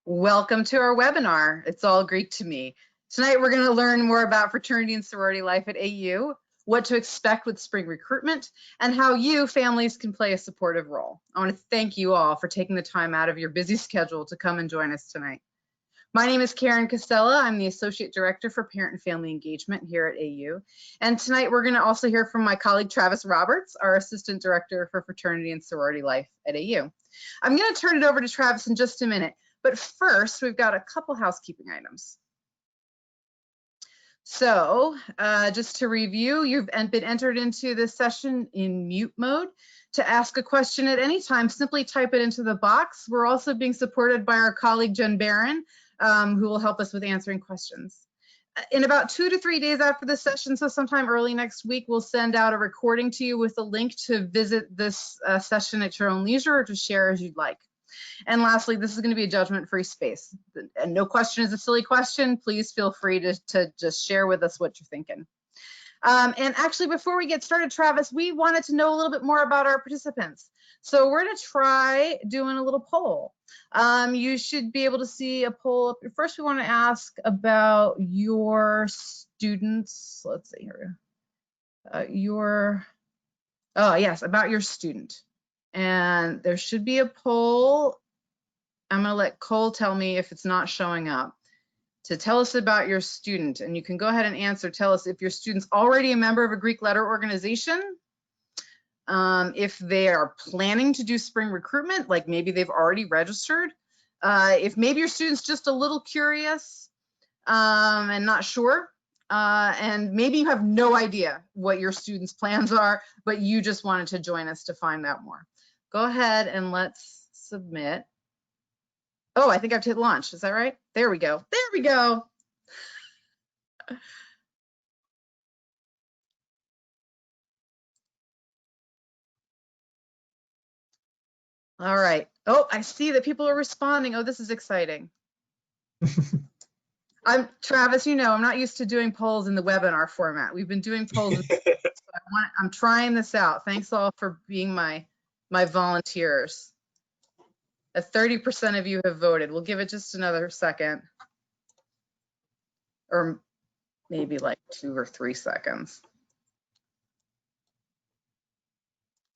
Welcome to our webinar. It's all Greek to me. Tonight, we're going to learn more about fraternity and sorority life at AU, what to expect with spring recruitment, and how you, families, can play a supportive role. I want to thank you all for taking the time out of your busy schedule to come and join us tonight. My name is Karen Castella. I'm the Associate Director for Parent and Family Engagement here at AU. And tonight, we're going to also hear from my colleague, Travis Roberts, our Assistant Director for Fraternity and Sorority Life at AU. I'm going to turn it over to Travis in just a minute. But first, we've got a couple housekeeping items. So just to review, you've been entered into this session in mute mode. To ask a question at any time, simply type it into the box. We're also being supported by our colleague, Jen Barron, who will help us with answering questions. In about 2 to 3 days after the session, so sometime early next week, we'll send out a recording to you with a link to visit this session at your own leisure or to share as you'd like. And lastly, this is going to be a judgment-free space. And no question is a silly question. Please feel free to just share with us what you're thinking. And actually, before we get started, Travis, we wanted to know a little bit more about our participants. So we're going to try doing a little poll. You should be able to see a poll. First, we want to ask about your students. Let's see here. Yes, about your student. And there should be a poll. I'm going to let Cole tell me if it's not showing up. To tell us about your student. And you can go ahead and answer. Tell us if your student's already a member of a Greek letter organization. If they are planning to do spring recruitment, like maybe they've already registered. If maybe your student's just a little curious and not sure. And maybe you have no idea what your students' plans are, but you just wanted to join us to find out more. Go ahead and let's submit. Oh, I think I have to hit launch. Is that right? There we go. There we go. All right. Oh, I see that people are responding. Oh, this is exciting. Travis, you know, I'm not used to doing polls in the webinar format. We've been doing polls. I'm trying this out. Thanks all for being my volunteers. 30% of you have voted. We'll give it just another second. Or maybe like 2 or 3 seconds.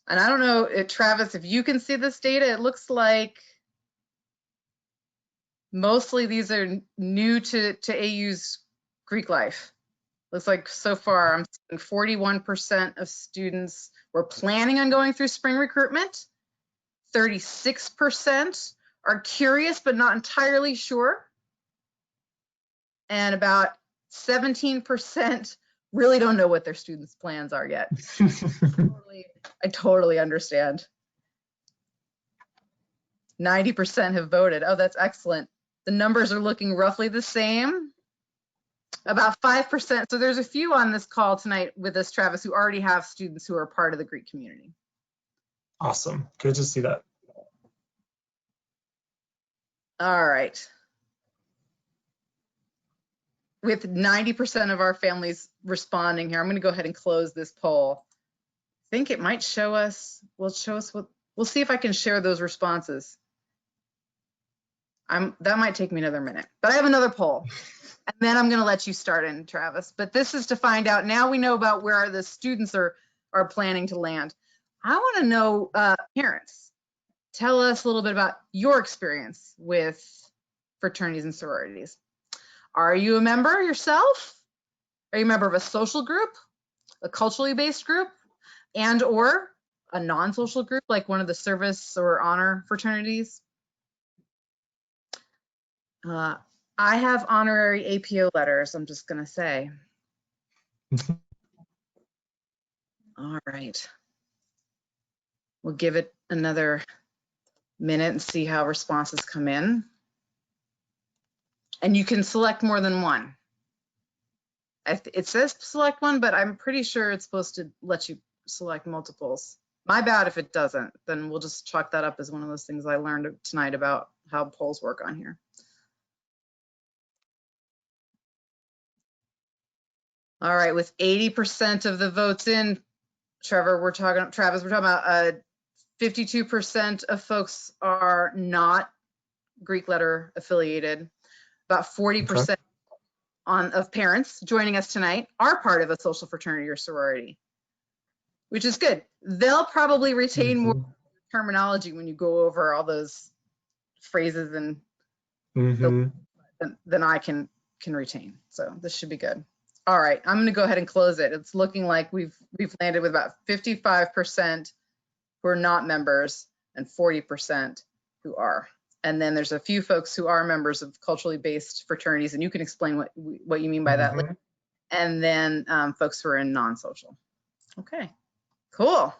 And I don't know, Travis, if you can see this data, it looks like mostly these are new to AU's Greek life. Looks like so far I'm seeing 41% of students were planning on going through spring recruitment. 36% are curious but not entirely sure. And about 17% really don't know what their students' plans are yet. I totally understand. 90% have voted. Oh, that's excellent. The numbers are looking roughly the same. About 5%. So there's a few on this call tonight with us, Travis, who already have students who are part of the Greek community. Awesome. Good to see that. All right. With 90% of our families responding here, I'm going to go ahead and close this poll. I think it might show us, we'll see if I can share those responses. That might take me another minute, but I have another poll. And then I'm going to let you start in, Travis. But this is to find out, now we know about where the students are planning to land. I want to know, parents, tell us a little bit about your experience with fraternities and sororities. Are you a member yourself? Are you a member of a social group, a culturally based group, and or a non-social group like one of the service or honor fraternities? I have honorary APO letters, I'm just going to say. All right. We'll give it another minute and see how responses come in. And you can select more than one. It says select one, but I'm pretty sure it's supposed to let you select multiples. My bad if it doesn't, then we'll just chalk that up as one of those things I learned tonight about how polls work on here. All right, with 80% of the votes in, Travis, we're talking about 52% of folks are not Greek letter affiliated. About 40% of parents joining us tonight are part of a social fraternity or sorority, which is good. They'll probably retain more terminology when you go over all those phrases and than I can retain. So this should be good. All right, I'm going to go ahead and close it. It's looking like we've landed with about 55% who are not members and 40% who are. And then there's a few folks who are members of culturally based fraternities, and you can explain what you mean by that later. And then folks who are in non-social. Okay, cool.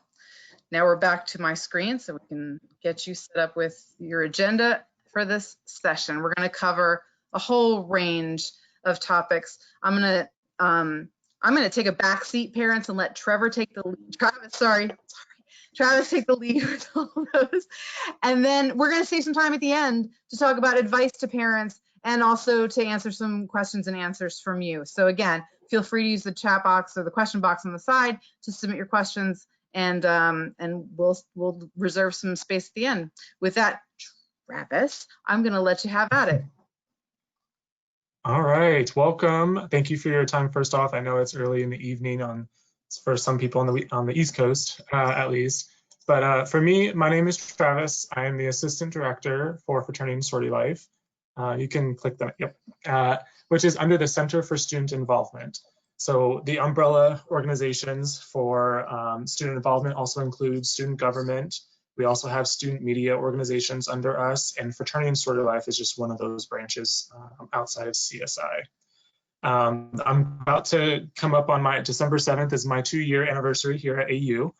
Now we're back to my screen so we can get you set up with your agenda for this session. We're going to cover a whole range of topics. I'm going to take a back seat, parents, and let Trevor take the lead. Travis take the lead with all of those. And then we're going to save some time at the end to talk about advice to parents and also to answer some questions and answers from you. So again, feel free to use the chat box or the question box on the side to submit your questions, and we'll reserve some space at the end. With that, Travis, I'm going to let you have at it. All right, welcome. Thank you for your time. First off, I know it's early in the evening for some people on the East Coast, at least. But for me, my name is Travis. I am the Assistant Director for Fraternity and Sorority Life. You can click that, yep, which is under the Center for Student Involvement. So the umbrella organizations for student involvement also include student government. We also have student media organizations under us, and Fraternity and Sorority Life is just one of those branches outside of CSI. I'm about to come up on my December 7th is my 2-year anniversary here at AU.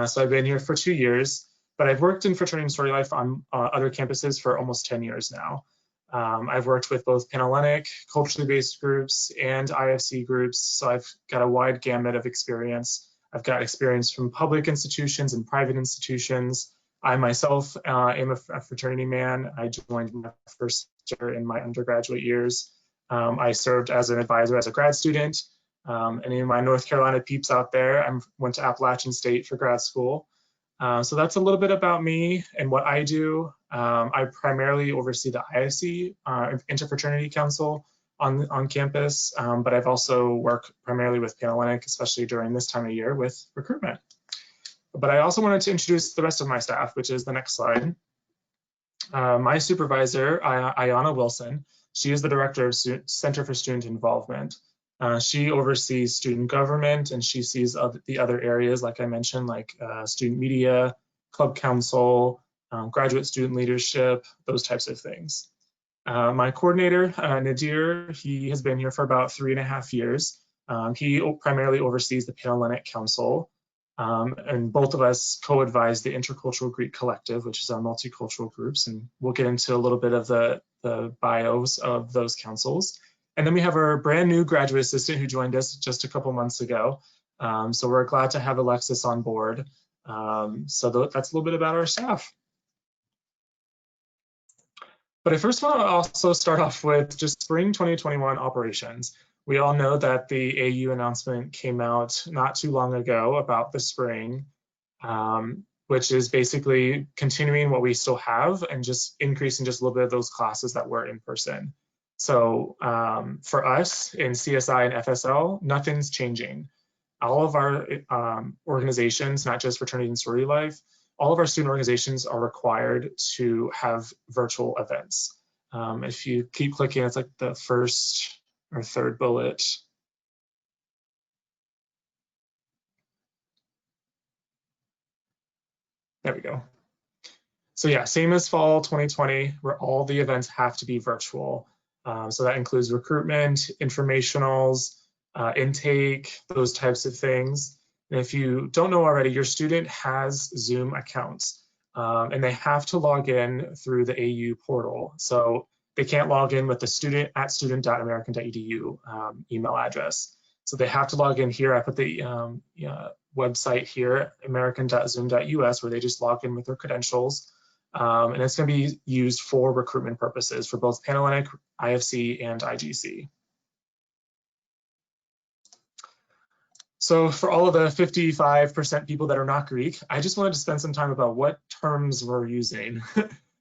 So I've been here for 2 years, but I've worked in Fraternity and Sorority Life on other campuses for almost 10 years now. I've worked with both Panhellenic, culturally based groups, and IFC groups, so I've got a wide gamut of experience. I've got experience from public institutions and private institutions. I myself am a fraternity man. I joined my first year in my undergraduate years. I served as an advisor as a grad student. Any of my North Carolina peeps out there, I went to Appalachian State for grad school. So that's a little bit about me and what I do. I primarily oversee the IFC, Interfraternity Council on campus, but I've also worked primarily with Panhellenic, especially during this time of year with recruitment. But I also wanted to introduce the rest of my staff, which is the next slide. My supervisor, Ayana Wilson, she is the Director of Center for Student Involvement. She oversees student government, and she sees the other areas, like I mentioned, like student media, club council, graduate student leadership, those types of things. My coordinator, Nadir, he has been here for about 3.5 years. He primarily oversees the Panhellenic Council, and both of us co-advise the Intercultural Greek Collective, which is our multicultural groups, and we'll get into a little bit of the bios of those councils. And then we have our brand new graduate assistant who joined us just a couple months ago. So we're glad to have Alexis on board. So that's a little bit about our staff. But I first want to also start off with just spring 2021 operations. We all know that the AU announcement came out not too long ago about the spring, which is basically continuing what we still have and just increasing just a little bit of those classes that were in person. So for us in CSI and FSL, nothing's changing. All of our organizations, not just Fraternity and Sorority Life, all of our student organizations are required to have virtual events. If you keep clicking, it's like the first or third bullet. There we go. So yeah, same as fall 2020, where all the events have to be virtual. So that includes recruitment, informationals, intake, those types of things. And if you don't know already, your student has Zoom accounts, and they have to log in through the AU portal. So they can't log in with the student@student.american.edu email address. So they have to log in here. I put the website here, american.zoom.us, where they just log in with their credentials. And it's going to be used for recruitment purposes for both Panhellenic, IFC, and IGC. So for all of the 55% people that are not Greek, I just wanted to spend some time about what terms we're using.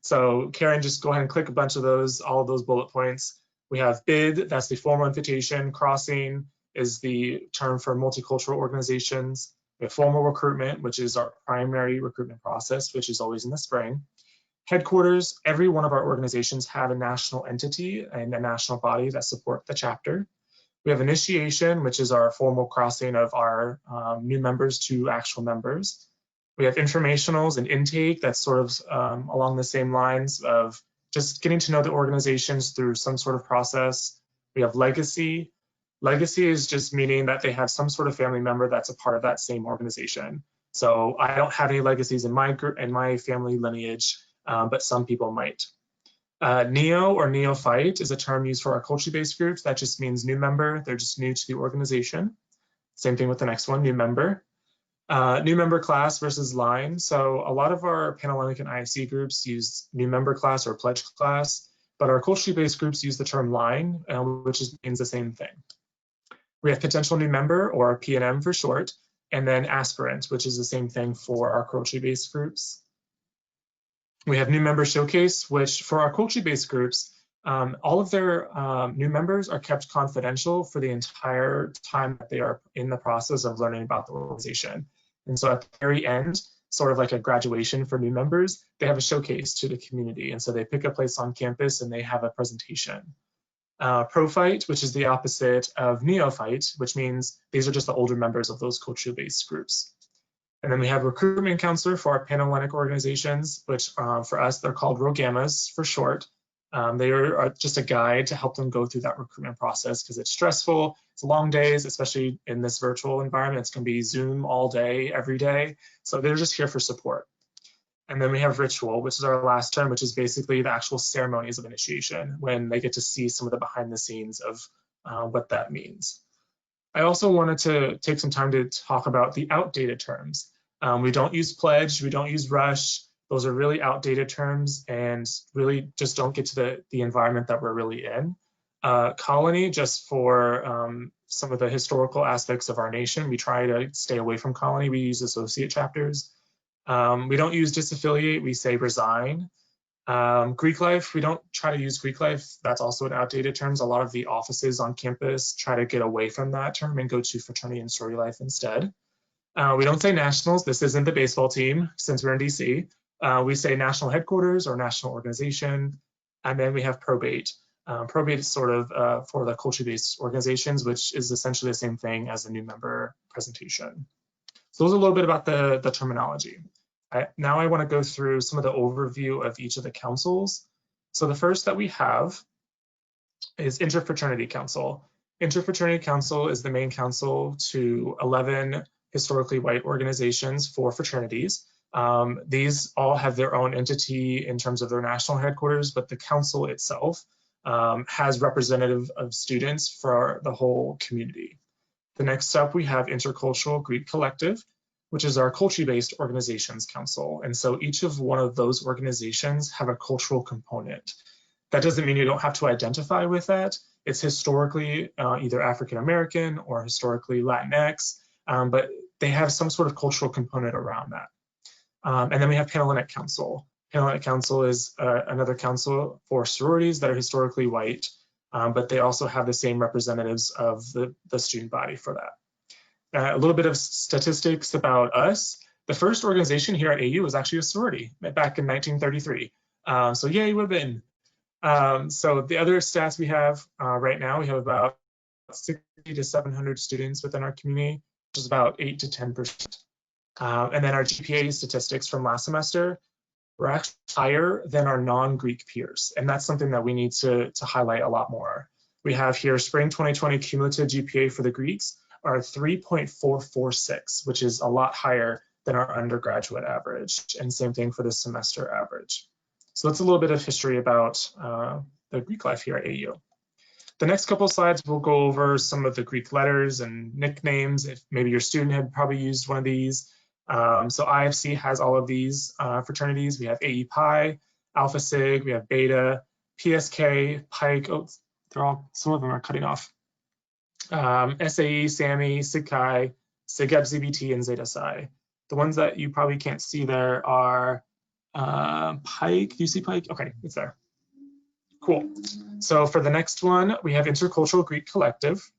So Karen, just go ahead and click a bunch of those, all of those bullet points. We have bid, that's the formal invitation. Crossing is the term for multicultural organizations. We have formal recruitment, which is our primary recruitment process, which is always in the spring. Headquarters, every one of our organizations have a national entity and a national body that support the chapter. We have initiation, which is our formal crossing of our new members to actual members. We have informationals and intake, that's sort of along the same lines of just getting to know the organizations through some sort of process. We have legacy. Legacy is just meaning that they have some sort of family member that's a part of that same organization. So I don't have any legacies in my group, in my family lineage, but some people might. Neo or neophyte is a term used for our culture-based groups. That just means new member. They're just new to the organization. Same thing with the next one, new member. New member class versus line. So a lot of our Panhellenic and IFC groups use new member class or pledge class, but our culture-based groups use the term line, which means the same thing. We have potential new member, or P&M for short, and then aspirant, which is the same thing for our culture-based groups. We have new member showcase, which for our culture-based groups, all of their new members are kept confidential for the entire time that they are in the process of learning about the organization. And so at the very end, sort of like a graduation for new members, they have a showcase to the community. And so they pick a place on campus and they have a presentation. Prophyte, which is the opposite of neophyte, which means these are just the older members of those culture-based groups. And then we have recruitment counselor for our Panhellenic organizations, which for us, they're called ROGAMAs for short. They are just a guide to help them go through that recruitment process because it's stressful, it's long days, especially in this virtual environment. It's gonna be Zoom all day, every day. So they're just here for support. And then we have ritual, which is our last term, which is basically the actual ceremonies of initiation, when they get to see some of the behind the scenes of what that means. I also wanted to take some time to talk about the outdated terms. We don't use pledge, we don't use rush. Those are really outdated terms and really just don't get to the environment that we're really in. Colony, just for some of the historical aspects of our nation, we try to stay away from colony. We use associate chapters. We don't use disaffiliate, we say resign. Greek life, we don't try to use Greek life. That's also an outdated term. A lot of the offices on campus try to get away from that term and go to fraternity and sorority life instead. We don't say nationals. This isn't the baseball team since we're in DC. We say national headquarters or national organization. And then we have probate. Probate is sort of for the culture-based organizations, which is essentially the same thing as the new member presentation. So those are a little bit about the terminology. Now I want to go through some of the overview of each of the councils. So the first that we have is Interfraternity Council. Interfraternity Council is the main council to 11 historically white organizations for fraternities. These all have their own entity in terms of their national headquarters, but the council itself has representative of students for the whole community. The next up, we have Intercultural Greek Collective, which is our culture-based organizations council. And so each of one of those organizations have a cultural component. That doesn't mean you don't have to identify with that. It's historically either African-American or historically Latinx, but they have some sort of cultural component around that. And then we have Panhellenic Council. Panhellenic Council is another council for sororities that are historically white, but they also have the same representatives of the student body for that. A little bit of statistics about us. The first organization here at AU was actually a sorority back in 1933. So yay, women. So the other stats we have right now, we have about 60 to 700 students within our community, which is about 8 to 10%. And then our GPA statistics from last semester were actually higher than our non-Greek peers. And that's something that we need to highlight a lot more. We have here spring 2020 cumulative GPA for the Greeks are 3.446, which is a lot higher than our undergraduate average, and same thing for the semester average. So that's a little bit of history about the Greek life here at AU. The next couple of slides, we'll go over some of the Greek letters and nicknames. If maybe your student had probably used one of these. So IFC has all of these fraternities. We have AE Pi, Alpha Sig, we have Beta, PSK, Pike. Oh, some of them are cutting off. SAE, SAMI, Sig Chi, Sig Ep ZBT, and Zeta Psi. The ones that you probably can't see there are Pike, do you see Pike? Okay, it's there. Cool. So for the next one, we have Intercultural Greek Collective.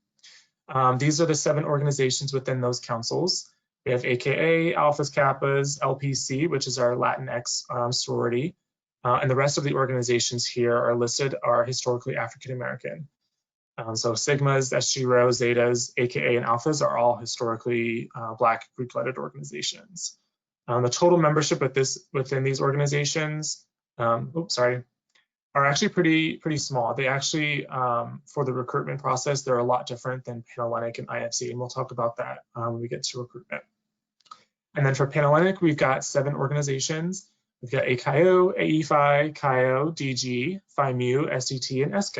These are the 7 organizations within those councils. We have AKA, Alphas, Kappas, LPC, which is our Latinx sorority. And the rest of the organizations here are listed are historically African American. So Sigmas, SG Rho, Zetas, AKA, and Alphas are all historically Black Greek-lettered organizations. The total membership within these organizations, are actually pretty small. They actually, for the recruitment process, they're a lot different than Panhellenic and IFC, and we'll talk about that when we get to recruitment. And then for Panhellenic, we've got 7 organizations. We've got ACHIO, AE-Phi, CHIO, DG, Phi Mu, SDT, and SK.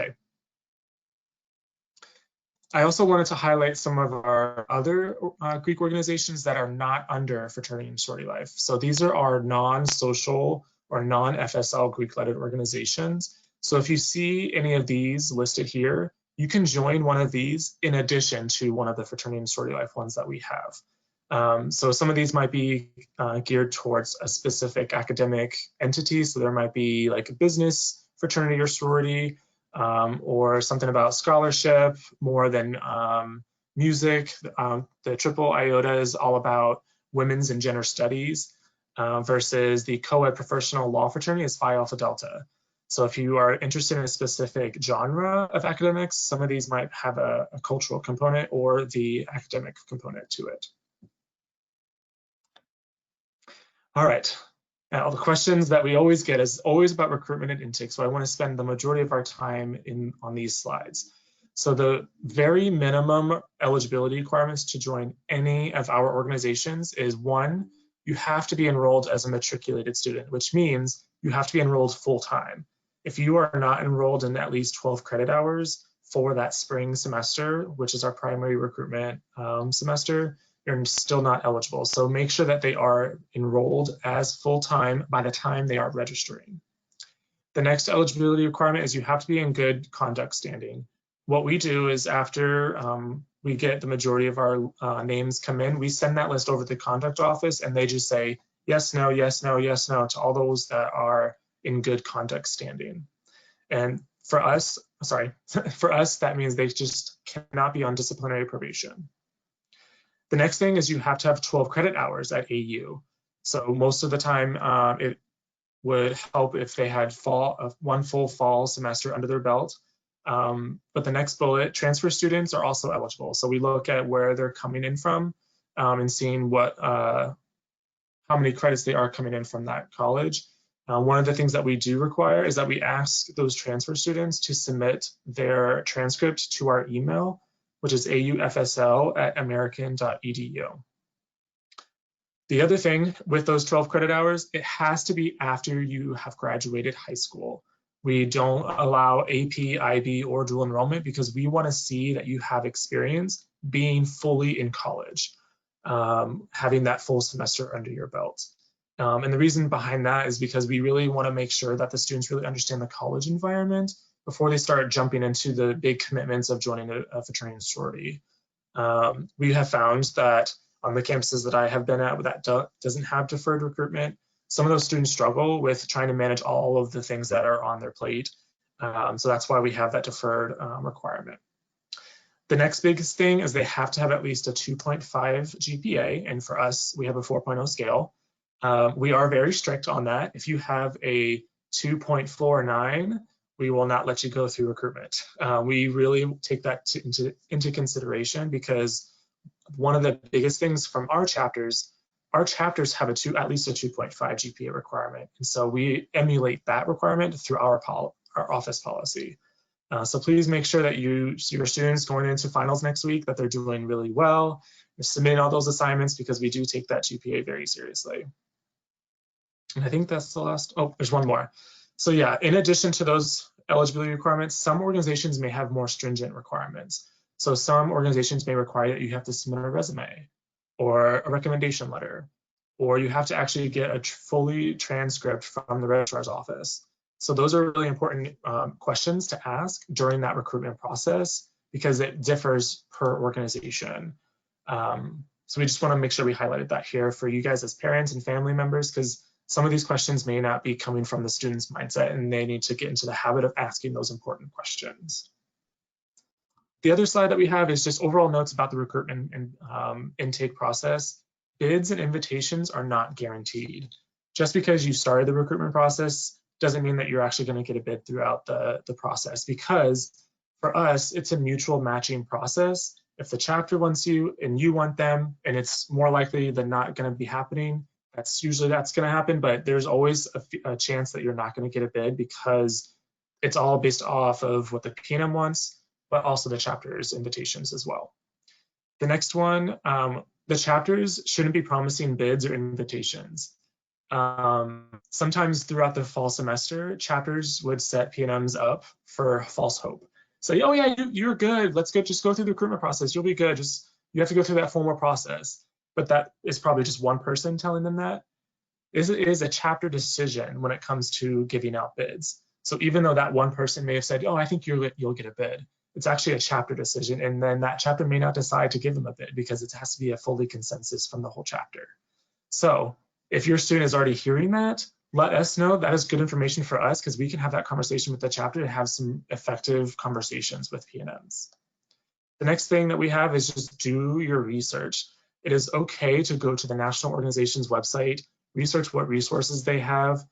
I also wanted to highlight some of our other Greek organizations that are not under fraternity and sorority life. So these are our non-social or non-FSL Greek-lettered organizations. So if you see any of these listed here, you can join one of these in addition to one of the fraternity and sorority life ones that we have. So some of these might be geared towards a specific academic entity. So there might be like a business fraternity or sorority, or something about scholarship more than music. The triple iota is all about women's and gender studies, versus the co-ed professional law fraternity is Phi Alpha Delta. So if you are interested in a specific genre of academics, some of these might have a cultural component or the academic component to it. All right. Now, the questions that we always get is always about recruitment and intake. So I want to spend the majority of our time on these slides. So the very minimum eligibility requirements to join any of our organizations is 1, you have to be enrolled as a matriculated student, which means you have to be enrolled full-time. If you are not enrolled in at least 12 credit hours for that spring semester, which is our primary recruitment semester, you're still not eligible. So make sure that they are enrolled as full-time by the time they are registering. The next eligibility requirement is you have to be in good conduct standing. What we do is after we get the majority of our names come in, we send that list over to the conduct office and they just say yes, no, yes, no, yes, no to all those that are in good conduct standing. And for us, that means they just cannot be on disciplinary probation. The next thing is you have to have 12 credit hours at AU. So most of the time it would help if they had one full fall semester under their belt. But the next bullet, transfer students are also eligible. So we look at where they're coming in from and seeing how many credits they are coming in from that college. One of the things that we do require is that we ask those transfer students to submit their transcript to our email, which is aufsl@american.edu. The other thing with those 12 credit hours, it has to be after you have graduated high school. We don't allow AP, IB, or dual enrollment because we want to see that you have experience being fully in college, having that full semester under your belt. And the reason behind that is because we really want to make sure that the students really understand the college environment before they start jumping into the big commitments of joining a fraternity and sorority. We have found that on the campuses that I have been at that doesn't have deferred recruitment, some of those students struggle with trying to manage all of the things that are on their plate. So that's why we have that deferred requirement. The next biggest thing is they have to have at least a 2.5 GPA, and for us, we have a 4.0 scale. We are very strict on that. If you have a 2.49, we will not let you go through recruitment. We really take that into consideration because one of the biggest things from our chapters have at least a 2.5 GPA requirement. And so we emulate that requirement through our office policy. So please make sure that your students going into finals next week, that they're doing really well, they're submitting all those assignments because we do take that GPA very seriously. And I think that's the last, oh, there's one more. So yeah, in addition to those eligibility requirements, some organizations may have more stringent requirements. So some organizations may require that you have to submit a resume or a recommendation letter, or you have to actually get a fully transcript from the registrar's office. So those are really important questions to ask during that recruitment process because it differs per organization. So we just want to make sure we highlighted that here for you guys as parents and family members, because some of these questions may not be coming from the student's mindset, and they need to get into the habit of asking those important questions. The other slide that we have is just overall notes about the recruitment and intake process. Bids and invitations are not guaranteed. Just because you started the recruitment process doesn't mean that you're actually going to get a bid throughout the process, because for us, it's a mutual matching process. If the chapter wants you and you want them, and it's more likely than not going to be happening, that's going to happen, but there's always a chance that you're not going to get a bid, because it's all based off of what the PNM wants, but also the chapter's invitations as well. The next one, the chapters shouldn't be promising bids or invitations. Sometimes throughout the fall semester, chapters would set PNMs up for false hope. Say, oh yeah, you're good. Let's go, just go through the recruitment process. You'll be good. You have to go through that formal process. But that is probably just one person telling them that. It is a chapter decision when it comes to giving out bids. So even though that one person may have said, oh, I think you'll get a bid, it's actually a chapter decision. And then that chapter may not decide to give them a bid, because it has to be a fully consensus from the whole chapter. So if your student is already hearing that, let us know. That is good information for us, because we can have that conversation with the chapter and have some effective conversations with PNMs. The next thing that we have is just do your research. It is okay to go to the national organization's website, research what resources they have.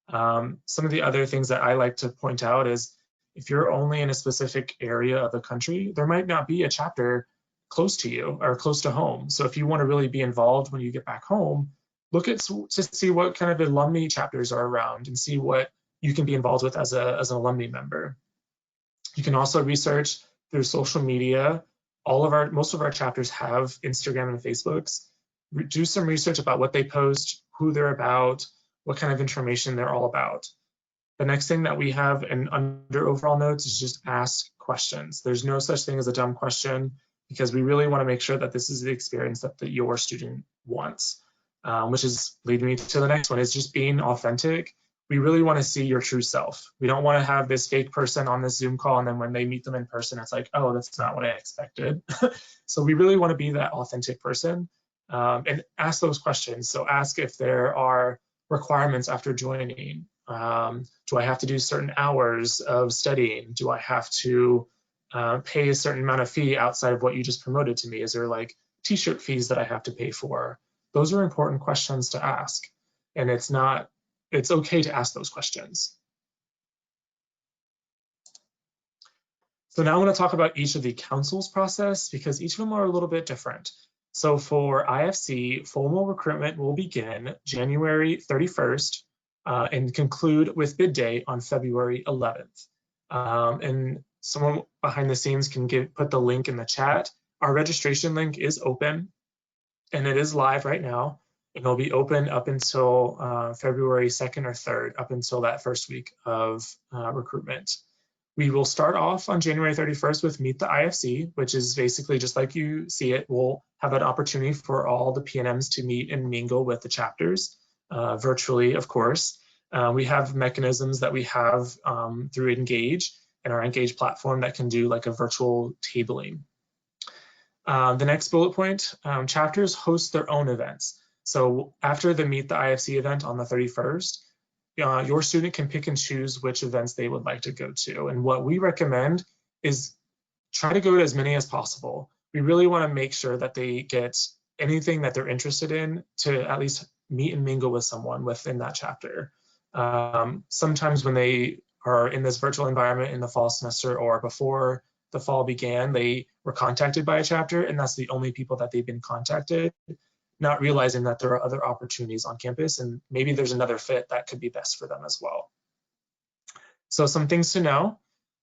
Some of the other things that I like to point out is, if you're only in a specific area of the country, there might not be a chapter close to you or close to home. So if you want to really be involved when you get back home, look at to see what kind of alumni chapters are around and see what you can be involved with as an alumni member. You can also research through social media. Most of our chapters have Instagram and Facebooks. Do some research about what they post, who they're about, what kind of information they're all about. The next thing that we have under overall notes is just ask questions. There's no such thing as a dumb question, because we really want to make sure that this is the experience that your student wants, which is leading me to the next one, is just being authentic. We really want to see your true self. We don't want to have this fake person on this Zoom call, and then when they meet them in person, it's like, oh, that's not what I expected. So we really want to be that authentic person, and ask those questions. So ask if there are requirements after joining. Do I have to do certain hours of studying? Do I have to pay a certain amount of fee outside of what you just promoted to me? Is there like t-shirt fees that I have to pay for? Those are important questions to ask, and it's okay to ask those questions. So now I want to talk about each of the council's process, because each of them are a little bit different. So for IFC, formal recruitment will begin January 31st and conclude with bid day on February 11th. And someone behind the scenes can put the link in the chat. Our registration link is open, and it is live right now. And it'll be open up until February 2nd or 3rd, up until that first week of recruitment. We will start off on January 31st with Meet the IFC, which is basically just like you see it. We'll have an opportunity for all the PNMs to meet and mingle with the chapters, virtually, of course. We have mechanisms that we have through Engage and our Engage platform that can do like a virtual tabling. The next bullet point, chapters host their own events. So after the Meet the IFC event on the 31st, your student can pick and choose which events they would like to go to. And what we recommend is try to go to as many as possible. We really want to make sure that they get anything that they're interested in to at least meet and mingle with someone within that chapter. Sometimes when they are in this virtual environment in the fall semester or before the fall began, they were contacted by a chapter, and that's the only people that they've been contacted, not realizing that there are other opportunities on campus, and maybe there's another fit that could be best for them as well. So some things to know.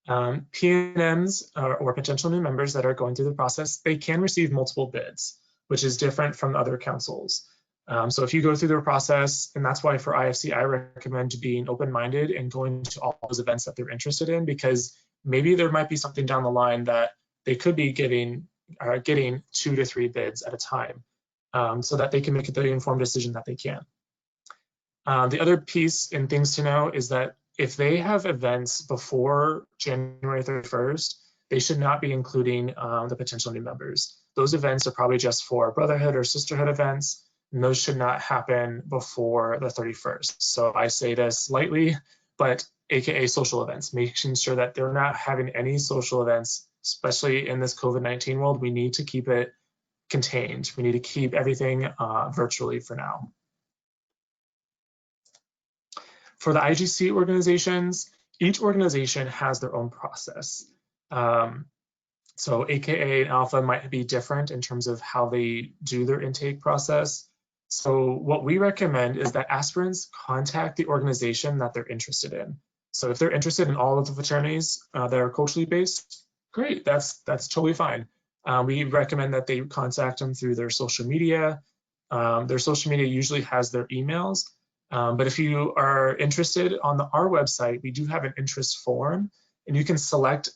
PNMs or potential new members that are going through the process, they can receive multiple bids, which is different from other councils. So if you go through the process, and that's why for IFC, I recommend being open-minded and going to all those events that they're interested in, because maybe there might be something down the line that they could be getting 2 to 3 bids at a time, so that they can make the informed decision that they can. The other piece and things to know is that if they have events before January 31st, they should not be including the potential new members. Those events are probably just for brotherhood or sisterhood events. and those should not happen before the 31st. So I say this lightly, but AKA social events, making sure that they're not having any social events, especially in this COVID-19 world. We need to keep it contained. We need to keep everything virtually for now. For the IGC organizations, each organization has their own process. So AKA and Alpha might be different in terms of how they do their intake process. So what we recommend is that aspirants contact the organization that they're interested in. So if they're interested in all of the fraternities that are culturally based, great, that's totally fine. We recommend that they contact them through their social media. Their social media usually has their emails. But if you are interested, on our website, we do have an interest form, and you can select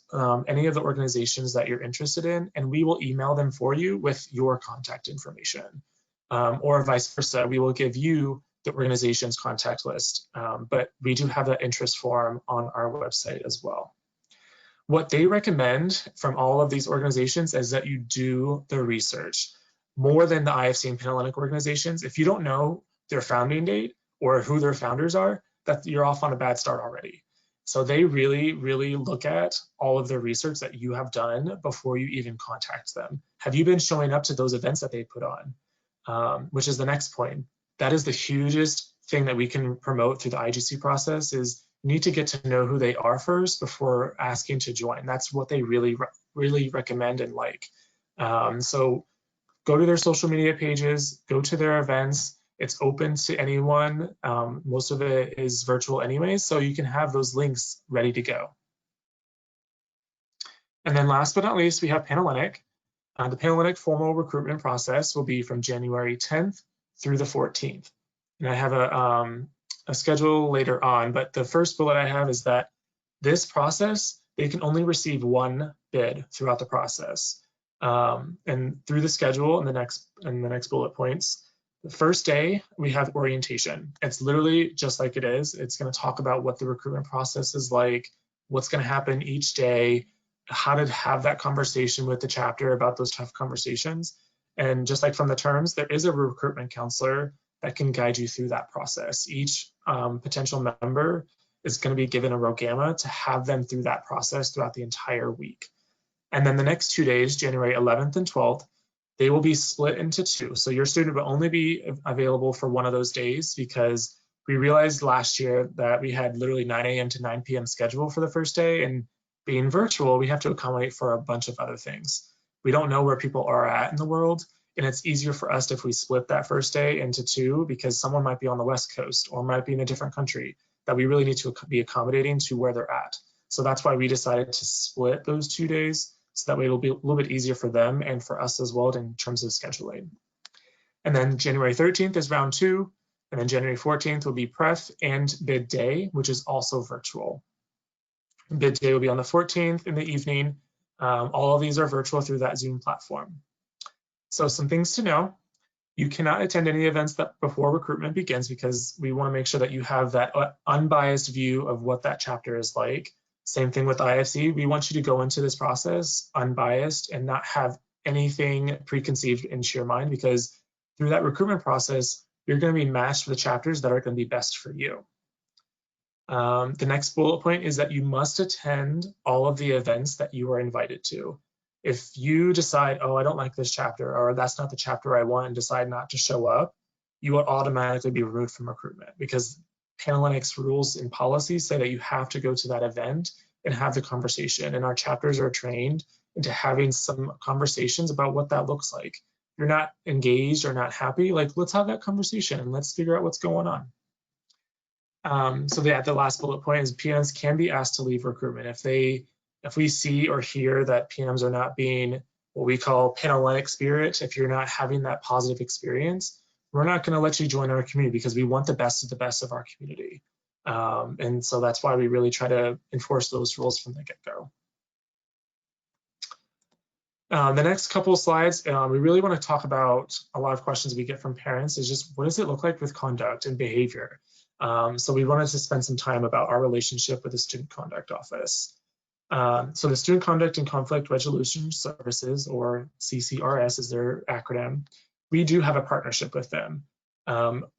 any of the organizations that you're interested in, and we will email them for you with your contact information. Or vice versa, we will give you the organization's contact list, but we do have that interest form on our website as well. What they recommend from all of these organizations is that you do the research more than the IFC and Panhellenic organizations. If you don't know their founding date or who their founders are, that you're off on a bad start already. So they really, really look at all of the research that you have done before you even contact them. Have you been showing up to those events that they put on? Which is the next point. That is the hugest thing that we can promote through the IGC process, is you need to get to know who they are first before asking to join. That's what they really recommend and like. So go to their social media pages, go to their events. It's open to anyone. Most of it is virtual anyway, so you can have those links ready to go. And then last but not least, we have Panhellenic. The Panhellenic formal recruitment process will be from January 10th through the 14th. And I have a schedule later on, but the first bullet I have is that this process, they can only receive one bid throughout the process. And through the schedule and the next bullet points, the first day we have orientation. It's literally just like it is. It's going to talk about what the recruitment process is like, what's going to happen each day, how to have that conversation with the chapter about those tough conversations. And just like from the terms, there is a recruitment counselor that can guide you through that process. Each potential member is going to be given a ROGAMA to have them through that process throughout the entire week. And then the next 2 days, January 11th and 12th, they will be split into two. So your student will only be available for one of those days, because we realized last year that we had literally 9 a.m. to 9 p.m. schedule for the first day, and being virtual, we have to accommodate for a bunch of other things. We don't know where people are at in the world, and it's easier for us if we split that first day into two, because someone might be on the West Coast or might be in a different country that we really need to be accommodating to where they're at. So that's why we decided to split those 2 days, so that way it'll be a little bit easier for them and for us as well in terms of scheduling. And then January 13th is round 2, and then January 14th will be pref and bid day, which is also virtual. Bid day will be on the 14th in the evening. All of these are virtual through that Zoom platform. So some things to know: you cannot attend any events that before recruitment begins, because we want to make sure that you have that unbiased view of what that chapter is like. Same thing with IFC. We want you to go into this process unbiased and not have anything preconceived into your mind, because through that recruitment process, you're going to be matched with the chapters that are going to be best for you. The next bullet point is that you must attend all of the events that you are invited to. If you decide, oh, I don't like this chapter, or that's not the chapter I want, and decide not to show up, you will automatically be removed from recruitment, because Panhellenic's rules and policies say that you have to go to that event and have the conversation. And our chapters are trained into having some conversations about what that looks like. If you're not engaged or not happy, like, let's have that conversation and let's figure out what's going on. So the last bullet point is PMs can be asked to leave recruitment. If we see or hear that PMs are not being what we call Panhellenic spirit, if you're not having that positive experience, we're not going to let you join our community, because we want the best of the best of our community. And so that's why we really try to enforce those rules from the get-go. The next couple of slides, we really want to talk about a lot of questions we get from parents, is just what does it look like with conduct and behavior? So we wanted to spend some time about our relationship with the Student Conduct Office. So the Student Conduct and Conflict Resolution Services, or CCRS is their acronym, we do have a partnership with them.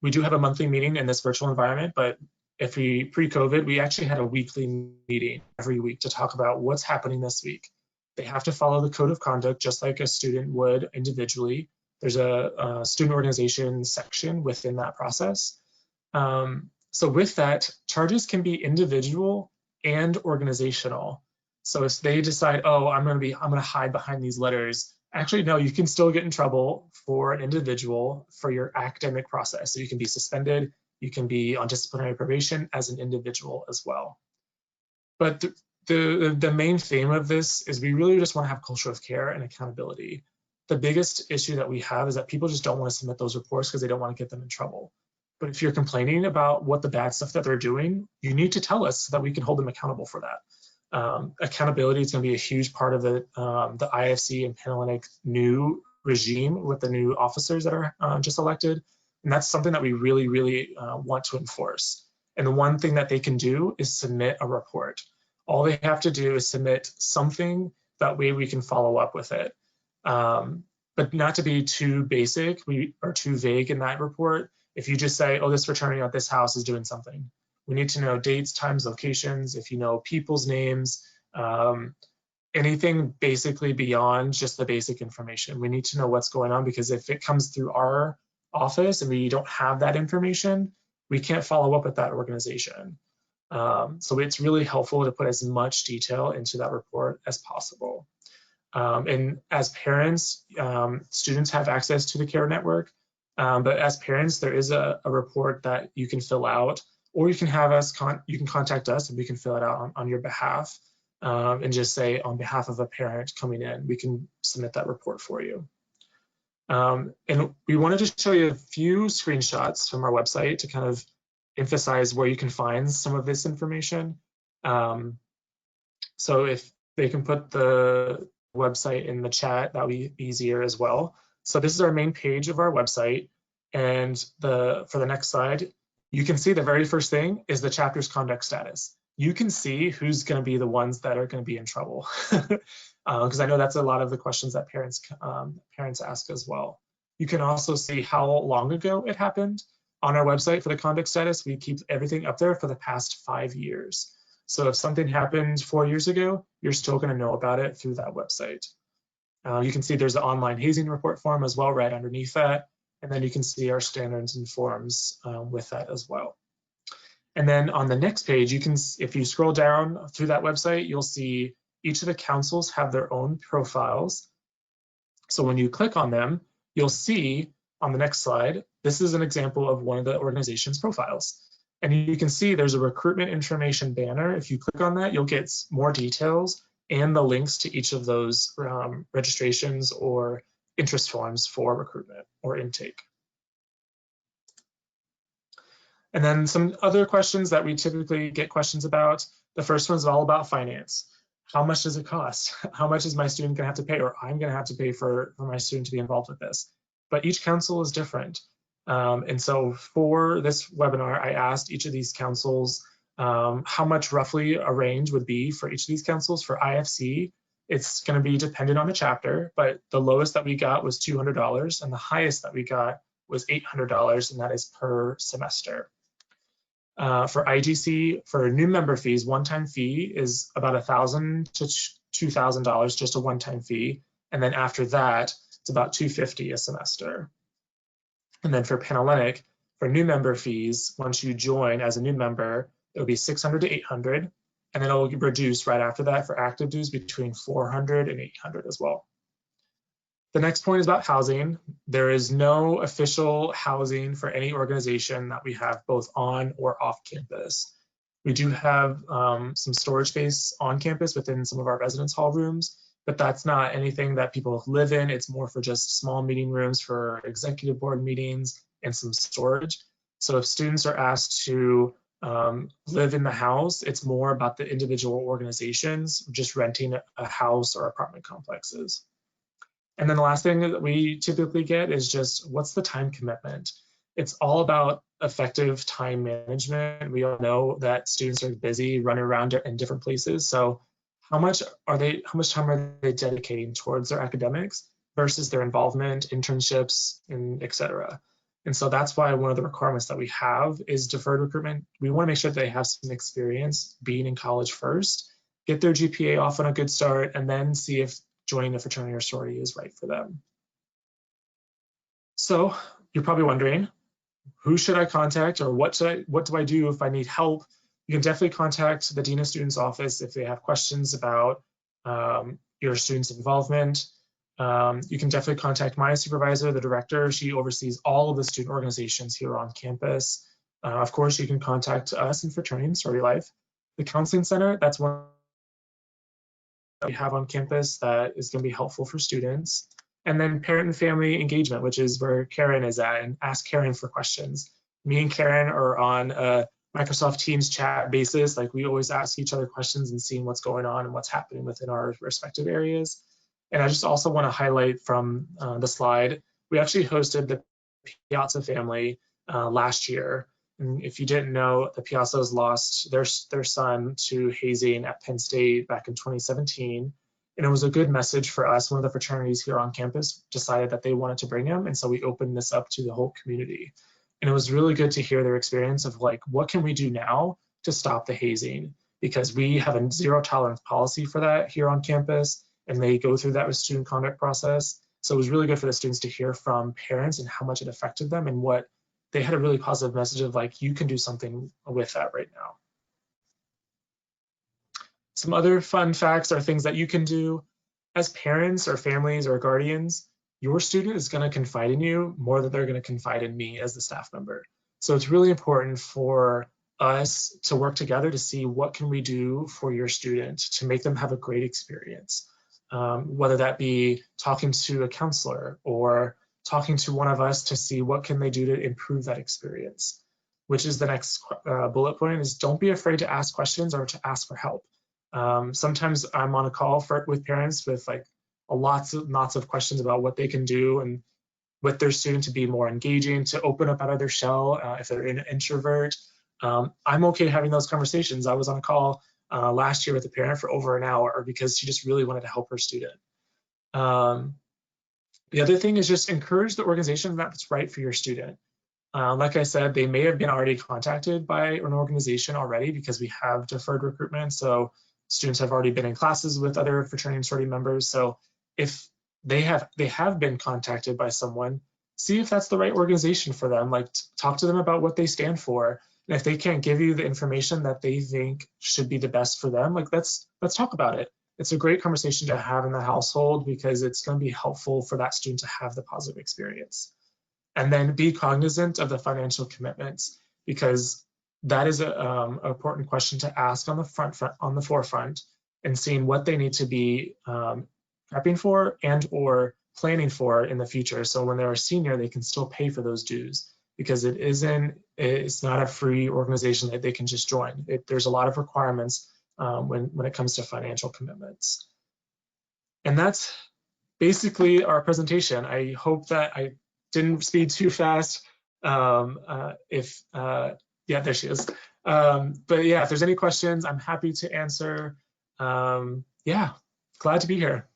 We do have a monthly meeting in this virtual environment, but if we pre-COVID, we actually had a weekly meeting every week to talk about what's happening this week. They have to follow the code of conduct just like a student would individually. There's a student organization section within that process. So with that, charges can be individual and organizational. So if they decide, oh, I'm going to hide behind these letters, actually, no, you can still get in trouble for an individual for your academic process. So you can be suspended, you can be on disciplinary probation as an individual as well. But the main theme of this is we really just want to have culture of care and accountability. The biggest issue that we have is that people just don't want to submit those reports because they don't want to get them in trouble. But if you're complaining about what the bad stuff that they're doing, you need to tell us so that we can hold them accountable for that. Accountability is going to be a huge part of the IFC and Panhellenic new regime with the new officers that are just elected. And that's something that we really, really want to enforce. And the one thing that they can do is submit a report. All they have to do is submit something, that way we can follow up with it. But not to be too basic or too vague in that report. If you just say, oh, this fraternity at this house is doing something, we need to know dates, times, locations, if you know people's names, anything basically beyond just the basic information. We need to know what's going on, because if it comes through our office and we don't have that information, we can't follow up with that organization. So it's really helpful to put as much detail into that report as possible. And as parents, students have access to the CARE network, but as parents, there is a report that you can fill out, or you can have us, you can contact us and we can fill it out on your behalf, and just say on behalf of a parent coming in, we can submit that report for you. And we wanted to show you a few screenshots from our website to kind of emphasize where you can find some of this information. So if they can put the website in the chat, that would be easier as well. So this is our main page of our website. And for the next slide, you can see the very first thing is the chapter's conduct status. You can see who's going to be the ones that are going to be in trouble, because I know that's a lot of the questions that parents ask as well. You can also see how long ago it happened. On our website for the conduct status, we keep everything up there for the past 5 years. So if something happened 4 years ago, you're still going to know about it through that website. You can see there's an online hazing report form as well right underneath that. And then you can see our standards and forms with that as well. And then on the next page, you can, if you scroll down through that website, you'll see each of the councils have their own profiles. So when you click on them, you'll see on the next slide, this is an example of one of the organization's profiles. And you can see there's a recruitment information banner. If you click on that, you'll get more details and the links to each of those registrations or interest forms for recruitment or intake. And then some other questions that we typically get questions about. The first one's all about finance. How much does it cost? How much is my student gonna have to pay, or I'm gonna have to pay for my student to be involved with this? But each council is different. And so for this webinar, I asked each of these councils how much roughly a range would be for each of these councils. For IFC, it's going to be dependent on the chapter, but the lowest that we got was $200 and the highest that we got was $800, and that is per semester. For IGC, for new member fees, one-time fee is about $1,000 to $2,000, just a one-time fee. And then after that, it's about $250 a semester. And then for Panhellenic, for new member fees, once you join as a new member, it'll be $600 to $800, and then it'll reduce right after that for active dues between $400 and $800 as well. The next point is about housing. There is no official housing for any organization that we have both on or off campus. We do have some storage space on campus within some of our residence hall rooms, but that's not anything that people live in. It's more for just small meeting rooms for executive board meetings and some storage. So if students are asked to live in the house, it's more about the individual organizations just renting a house or apartment complexes. And then the last thing that we typically get is just, what's the time commitment? It's all about effective time management. We all know that students are busy, running around in different places. So how much time are they dedicating towards their academics versus their involvement, internships, and et cetera. And so that's why one of the requirements that we have is deferred recruitment. We want to make sure that they have some experience being in college first, get their GPA off on a good start, and then see if joining a fraternity or sorority is right for them. So you're probably wondering, who should I contact, or what do I do if I need help? You can definitely contact the Dean of Students office if they have questions about your students' involvement. You can definitely contact my supervisor, the director. She oversees all of the student organizations here on campus. Of course, you can contact us in fraternity and sorority life. The counseling center, that's one that we have on campus that is going to be helpful for students. And then parent and family engagement, which is where Karen is at, and ask Karen for questions. Me and Karen are on a Microsoft Teams chat basis. Like, we always ask each other questions and seeing what's going on and what's happening within our respective areas. And I just also want to highlight from the slide, we actually hosted the Piazza family last year. And if you didn't know, the Piazzas lost their son to hazing at Penn State back in 2017. And it was a good message for us. One of the fraternities here on campus decided that they wanted to bring him. And so we opened this up to the whole community. And it was really good to hear their experience of, like, what can we do now to stop the hazing? Because we have a zero tolerance policy for that here on campus, and they go through that with student conduct process. So it was really good for the students to hear from parents and how much it affected them, and what they had a really positive message of, like, you can do something with that right now. Some other fun facts are things that you can do as parents or families or guardians. Your student is going to confide in you more than they're going to confide in me as the staff member. So it's really important for us to work together to see what can we do for your student to make them have a great experience. Whether that be talking to a counselor or talking to one of us to see what can they do to improve that experience, which is the next bullet point, is don't be afraid to ask questions or to ask for help. Sometimes I'm on a call with parents with, like, lots of questions about what they can do and with their student to be more engaging, to open up out of their shell if they're an introvert. I'm okay having those conversations. I was on a call last year with a parent for over an hour because she just really wanted to help her student. The other thing is just encourage the organization that's right for your student. Like I said, they may have been already contacted by an organization already because we have deferred recruitment. So students have already been in classes with other fraternity and sorority members. So if they have been contacted by someone, see if that's the right organization for them. Like, talk to them about what they stand for. And if they can't give you the information that they think should be the best for them, like, let's talk about it. It's a great conversation to have in the household because it's going to be helpful for that student to have the positive experience. And then be cognizant of the financial commitments, because that is an important question to ask on the forefront, and seeing what they need to be prepping for and or planning for in the future. So when they're a senior, they can still pay for those dues, because it's not a free organization that they can just join. There's a lot of requirements when it comes to financial commitments. And that's basically our presentation. I hope that I didn't speed too fast. Yeah, there she is. But yeah, if there's any questions, I'm happy to answer. Yeah, glad to be here.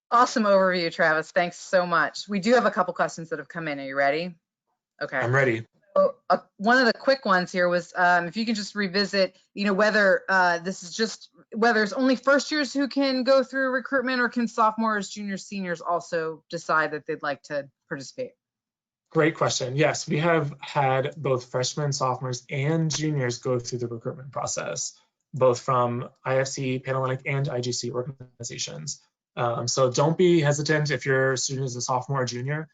Awesome overview, Travis. Thanks so much. We do have a couple questions that have come in. Are you ready? Okay. I'm ready. So, one of the quick ones here was if you can just revisit, whether this is just whether it's only first years who can go through recruitment, or can sophomores, juniors, seniors also decide that they'd like to participate? Great question. Yes, we have had both freshmen, sophomores, and juniors go through the recruitment process, both from IFC, Panhellenic, and IGC organizations. So don't be hesitant if your student is a sophomore or junior.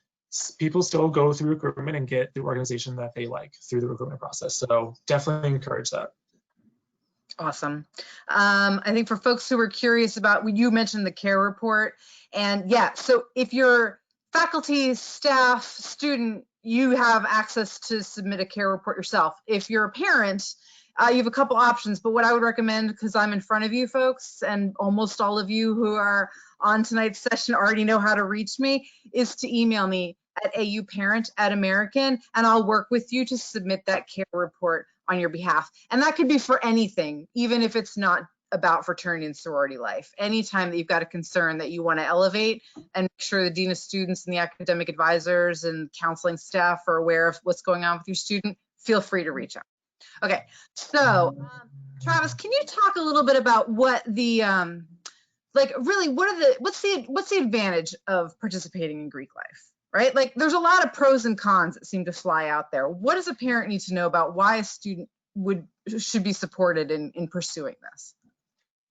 People still go through recruitment and get the organization that they like through the recruitment process. So definitely encourage that. Awesome. I think for folks who are curious about, you mentioned the care report, and yeah, so if you're faculty, staff, student, you have access to submit a care report yourself. If you're a parent, you have a couple options, but what I would recommend, because I'm in front of you folks, and almost all of you who are on tonight's session already know how to reach me, is to email me at auparent@American, and I'll work with you to submit that care report on your behalf. And that could be for anything, even if it's not about fraternity and sorority life. Anytime that you've got a concern that you want to elevate, and make sure the dean of students and the academic advisors and counseling staff are aware of what's going on with your student, feel free to reach out. Okay, so Travis, can you talk a little bit about what the like really what's the advantage of participating in Greek life, right? Like there's a lot of pros and cons that seem to fly out there. What does a parent need to know about why a student should be supported in pursuing this?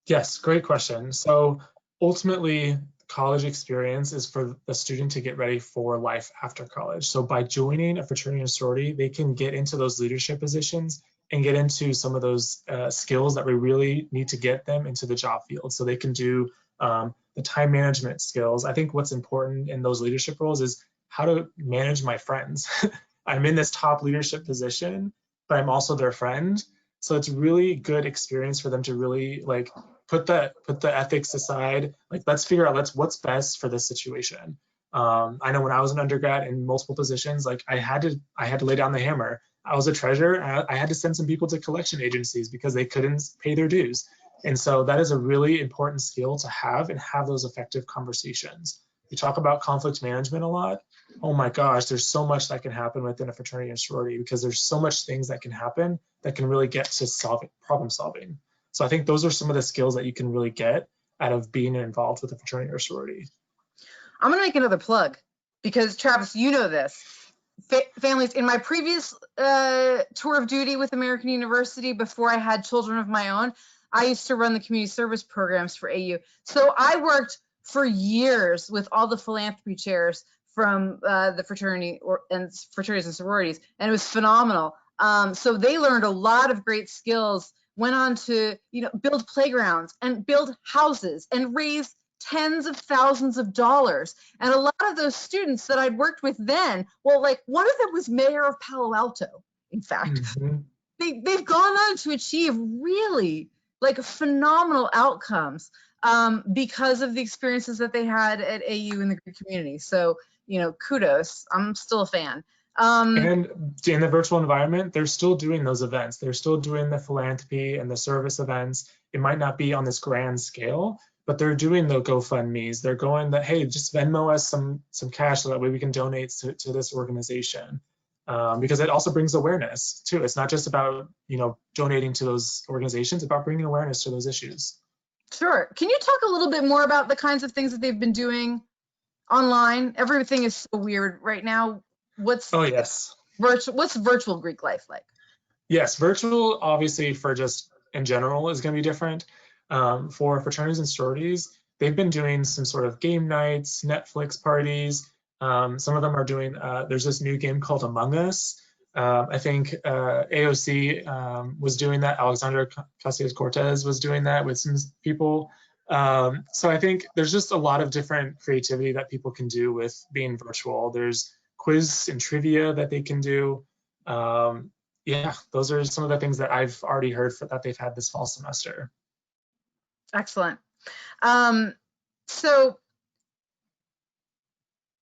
Yes, great question. So ultimately, college experience is for the student to get ready for life after college. So by joining a fraternity or sorority, they can get into those leadership positions and get into some of those skills that we really need to get them into the job field. So they can do the time management skills. I think what's important in those leadership roles is how to manage my friends. I'm in this top leadership position, but I'm also their friend. So it's really good experience for them to really like put the ethics aside. Like let's figure out what's best for this situation. I know when I was an undergrad in multiple positions, like I had to lay down the hammer. I was a treasurer. I had to send some people to collection agencies because they couldn't pay their dues. And so that is a really important skill to have and have those effective conversations. We talk about conflict management a lot. Oh my gosh, there's so much that can happen within a fraternity and sorority because there's so much things that can happen that can really get to problem solving. So I think those are some of the skills that you can really get out of being involved with a fraternity or sorority. I'm going to make another plug because Travis, you know this. Families, in my previous tour of duty with American University, before I had children of my own, I used to run the community service programs for AU. So I worked for years with all the philanthropy chairs from the fraternities and sororities, and it was phenomenal. So they learned a lot of great skills, went on to build playgrounds and build houses and raise tens of thousands of dollars. And a lot of those students that I'd worked with then, well, like one of them was mayor of Palo Alto, in fact. Mm-hmm. They've gone on to achieve really like phenomenal outcomes because of the experiences that they had at AU in the Greek community. So, kudos. I'm still a fan. And in the virtual environment, they're still doing those events. They're still doing the philanthropy and the service events. It might not be on this grand scale, but they're doing the GoFundMes. They're going that, hey, just Venmo us some cash so that way we can donate to this organization. Because it also brings awareness too. It's not just about, donating to those organizations, it's about bringing awareness to those issues. Sure. Can you talk a little bit more about the kinds of things that they've been doing online? Everything is so weird right now. What's virtual Greek life like? Yes, virtual obviously for just in general is going to be different. For fraternities and sororities, they've been doing some sort of game nights, Netflix parties. Some of them are doing, there's this new game called Among Us. I think AOC was doing that. Alexandra Ocasio-Cortez was doing that with some people. So I think there's just a lot of different creativity that people can do with being virtual. There's quiz and trivia that they can do. Yeah, those are some of the things that I've already heard that they've had this fall semester. Excellent. So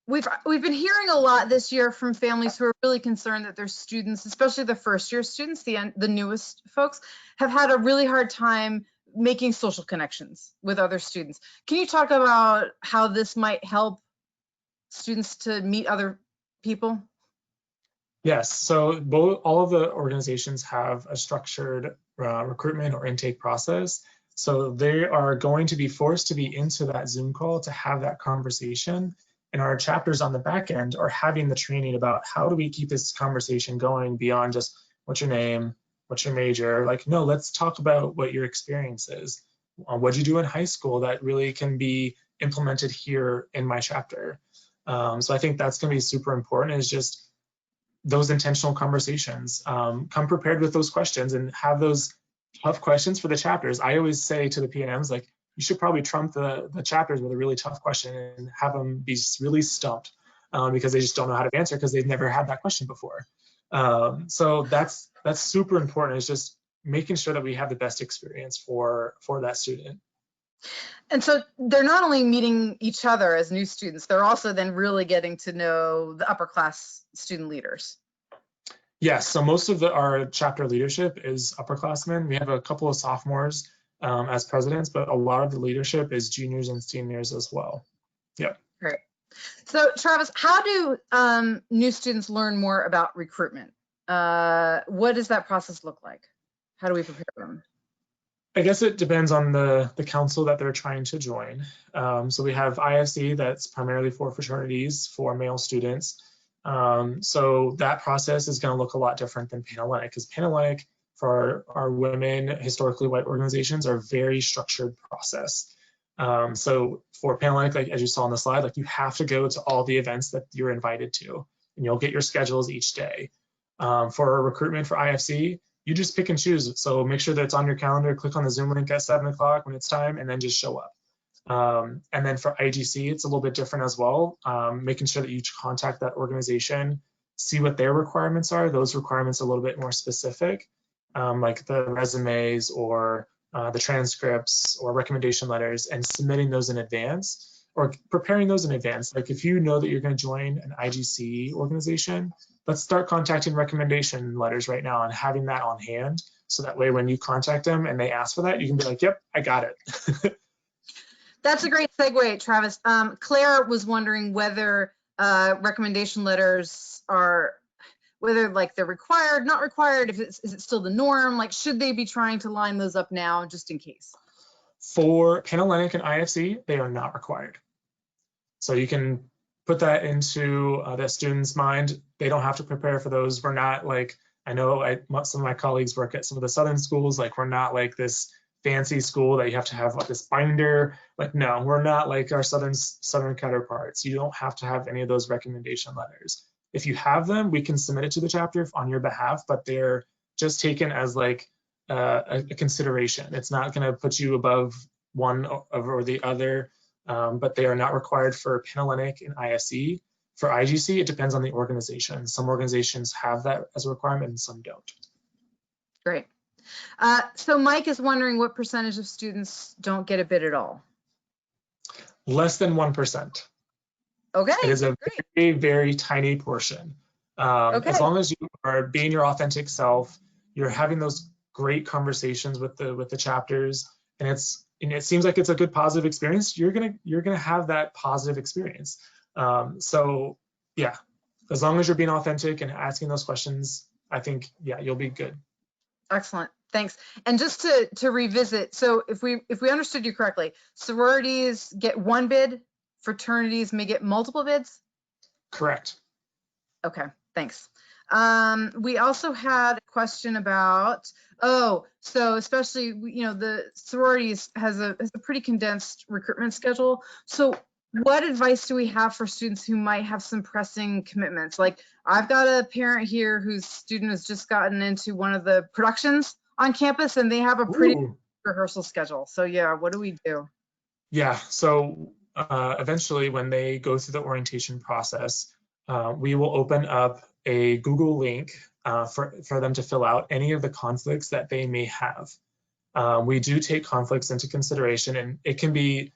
we've been hearing a lot this year from families who are really concerned that their students, especially the first year students, the newest folks, have had a really hard time making social connections with other students. Can you talk about how this might help students to meet other people? Yes, so all of the organizations have a structured recruitment or intake process. So they are going to be forced to be into that Zoom call to have that conversation. And our chapters on the back end are having the training about how do we keep this conversation going beyond just what's your name, what's your major? Like, no, let's talk about what your experience is. What'd you do in high school that really can be implemented here in my chapter? So I think that's going to be super important, is just those intentional conversations. Come prepared with those questions and have those tough questions for the chapters. I always say to the PNMs, like, you should probably trump the chapters with a really tough question and have them be really stumped because they just don't know how to answer because they've never had that question before. So that's super important, is just making sure that we have the best experience for that student. And so they're not only meeting each other as new students, they're also then really getting to know the upper class student leaders. Yes, so most of our chapter leadership is upperclassmen. We have a couple of sophomores as presidents, but a lot of the leadership is juniors and seniors as well. Yep. Great. So Travis, how do new students learn more about recruitment? What does that process look like? How do we prepare them? I guess it depends on the council that they're trying to join. So we have IFC that's primarily for fraternities for male students. So that process is going to look a lot different than Panhellenic, because Panhellenic for our women historically white organizations are very structured process. So for Panhellenic, like as you saw on the slide, like you have to go to all the events that you're invited to, and you'll get your schedules each day. For recruitment for IFC, you just pick and choose. So make sure that it's on your calendar, click on the Zoom link at 7 o'clock when it's time, and then just show up. And then for IGC, it's a little bit different as well, making sure that you contact that organization, see what their requirements are. Those requirements are a little bit more specific, like the resumes or the transcripts or recommendation letters, and submitting those in advance or preparing those in advance. Like if you know that you're going to join an IGC organization, let's start contacting recommendation letters right now and having that on hand. So that way when you contact them and they ask for that, you can be like, yep, I got it. That's a great segue, Travis. Claire was wondering whether recommendation letters are, whether like they're required, not required, is it still the norm? Like, should they be trying to line those up now just in case? For Panhellenic and IFC, they are not required. So you can put that into the student's mind. They don't have to prepare for those. We're not like, I know some of my colleagues work at some of the Southern schools, like we're not like this fancy school that you have to have like this binder. Like, no, we're not like our Southern counterparts. You don't have to have any of those recommendation letters. If you have them, we can submit it to the chapter on your behalf, but they're just taken as like a consideration. It's not going to put you above one or the other, but they are not required for Panhellenic and ISC. For IGC, it depends on the organization. Some organizations have that as a requirement and some don't. Great. So Mike is wondering what percentage of students don't get a bid at all? Less than 1%. Okay. It is a very, very tiny portion. Okay. As long as you are being your authentic self, you're having those great conversations with the chapters, and it seems like it's a good positive experience, you're gonna have that positive experience. So yeah, as long as you're being authentic and asking those questions, I think, yeah, you'll be good. Excellent, thanks. And just to revisit, so if we understood you correctly, sororities get one bid, fraternities may get multiple bids? Correct. Okay, thanks. We also had a question about, so especially, the sororities has a pretty condensed recruitment schedule. So what advice do we have for students who might have some pressing commitments? Like I've got a parent here whose student has just gotten into one of the productions on campus and they have a pretty rehearsal schedule. So yeah, what do we do? Yeah, so eventually when they go through the orientation process, we will open up a Google link for them to fill out any of the conflicts that they may have. We do take conflicts into consideration, and it can be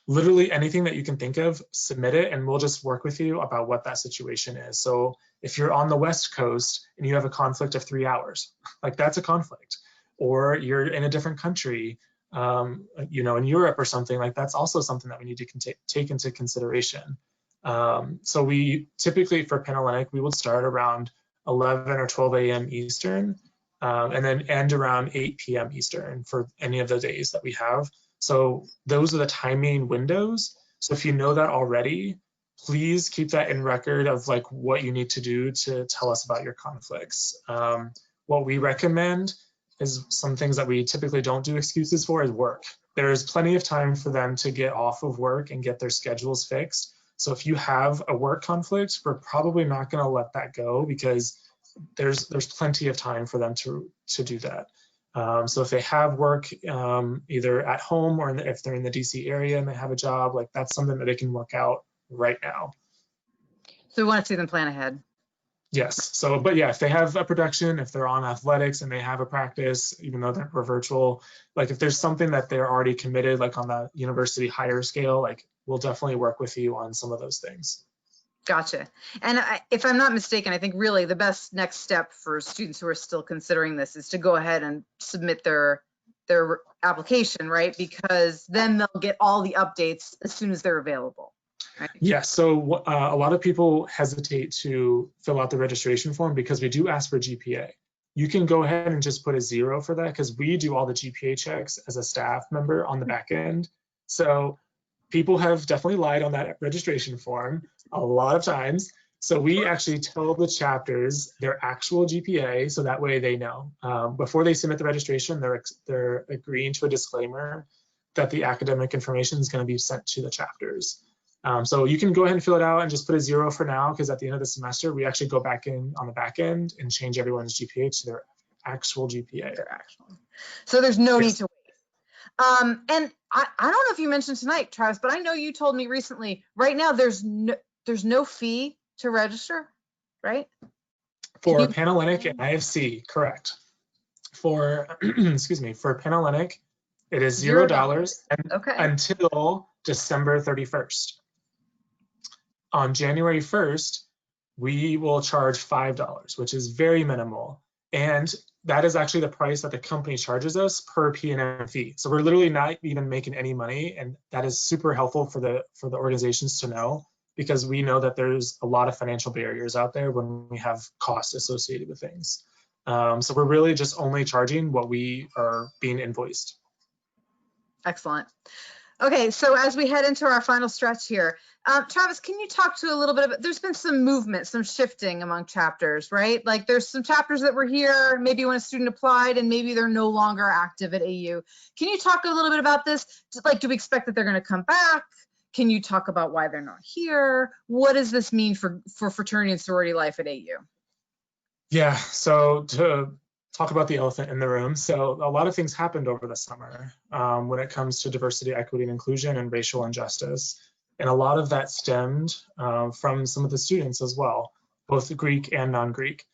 literally anything that you can think of. Submit it and we'll just work with you about what that situation is. So if you're on the West Coast and you have a conflict of 3 hours, like that's a conflict, or you're in a different country, in Europe or something, like that's also something that we need to take into consideration. So we typically for Panhellenic, we would start around 11 or 12 a.m. Eastern, and then end around 8 p.m. Eastern for any of the days that we have. So those are the timing windows. So if you know that already, please keep that in record of like what you need to do to tell us about your conflicts. What we recommend is some things that we typically don't do excuses for is work. There is plenty of time for them to get off of work and get their schedules fixed. So if you have a work conflict, we're probably not going to let that go because there's plenty of time for them to do that. So if they have work either at home or if they're in the DC area and they have a job, like that's something that they can work out right now. So we want to see them plan ahead. Yes. So, but yeah, if they have a production, if they're on athletics and they have a practice, even though we're virtual, like if there's something that they're already committed, like on the university higher scale, like we'll definitely work with you on some of those things. Gotcha. And if I'm not mistaken, I think really the best next step for students who are still considering this is to go ahead and submit their their application, right? Because then they'll get all the updates as soon as they're available. Right? Yeah, so a lot of people hesitate to fill out the registration form because we do ask for GPA. You can go ahead and just put a 0 for that because we do all the GPA checks as a staff member on the back end. So people have definitely lied on that registration form a lot of times. So we actually tell the chapters their actual GPA, so that way they know. Before they submit the registration, they're agreeing to a disclaimer that the academic information is going to be sent to the chapters. So you can go ahead and fill it out and just put a 0 for now, because at the end of the semester, we actually go back in on the back end and change everyone's GPA to their actual GPA. So there's no need to wait. And I don't know if you mentioned tonight, Travis, but I know you told me recently, right now there's no fee to register, right? For Panhellenic and IFC, correct. For, excuse me, for Panhellenic, it is $0 until December 31st. On January 1st, we will charge $5, which is very minimal. And that is actually the price that the company charges us per P&M fee. So we're literally not even making any money. And that is super helpful for the organizations to know, because we know that there's a lot of financial barriers out there when we have costs associated with things. So we're really just only charging what we are being invoiced. Excellent. Okay, so as we head into our final stretch here, Travis, can you talk to a little bit of, there's been some movement, some shifting among chapters, right? Like there's some chapters that were here, maybe when a student applied and maybe they're no longer active at AU. Can you talk a little bit about this? Like, do we expect that they're going to come back? Can you talk about why they're not here? What does this mean for fraternity and sorority life at AU? Yeah, so to talk about the elephant in the room. So a lot of things happened over the summer when it comes to diversity, equity, and inclusion and racial injustice. And a lot of that stemmed from some of the students as well, both Greek and non-Greek.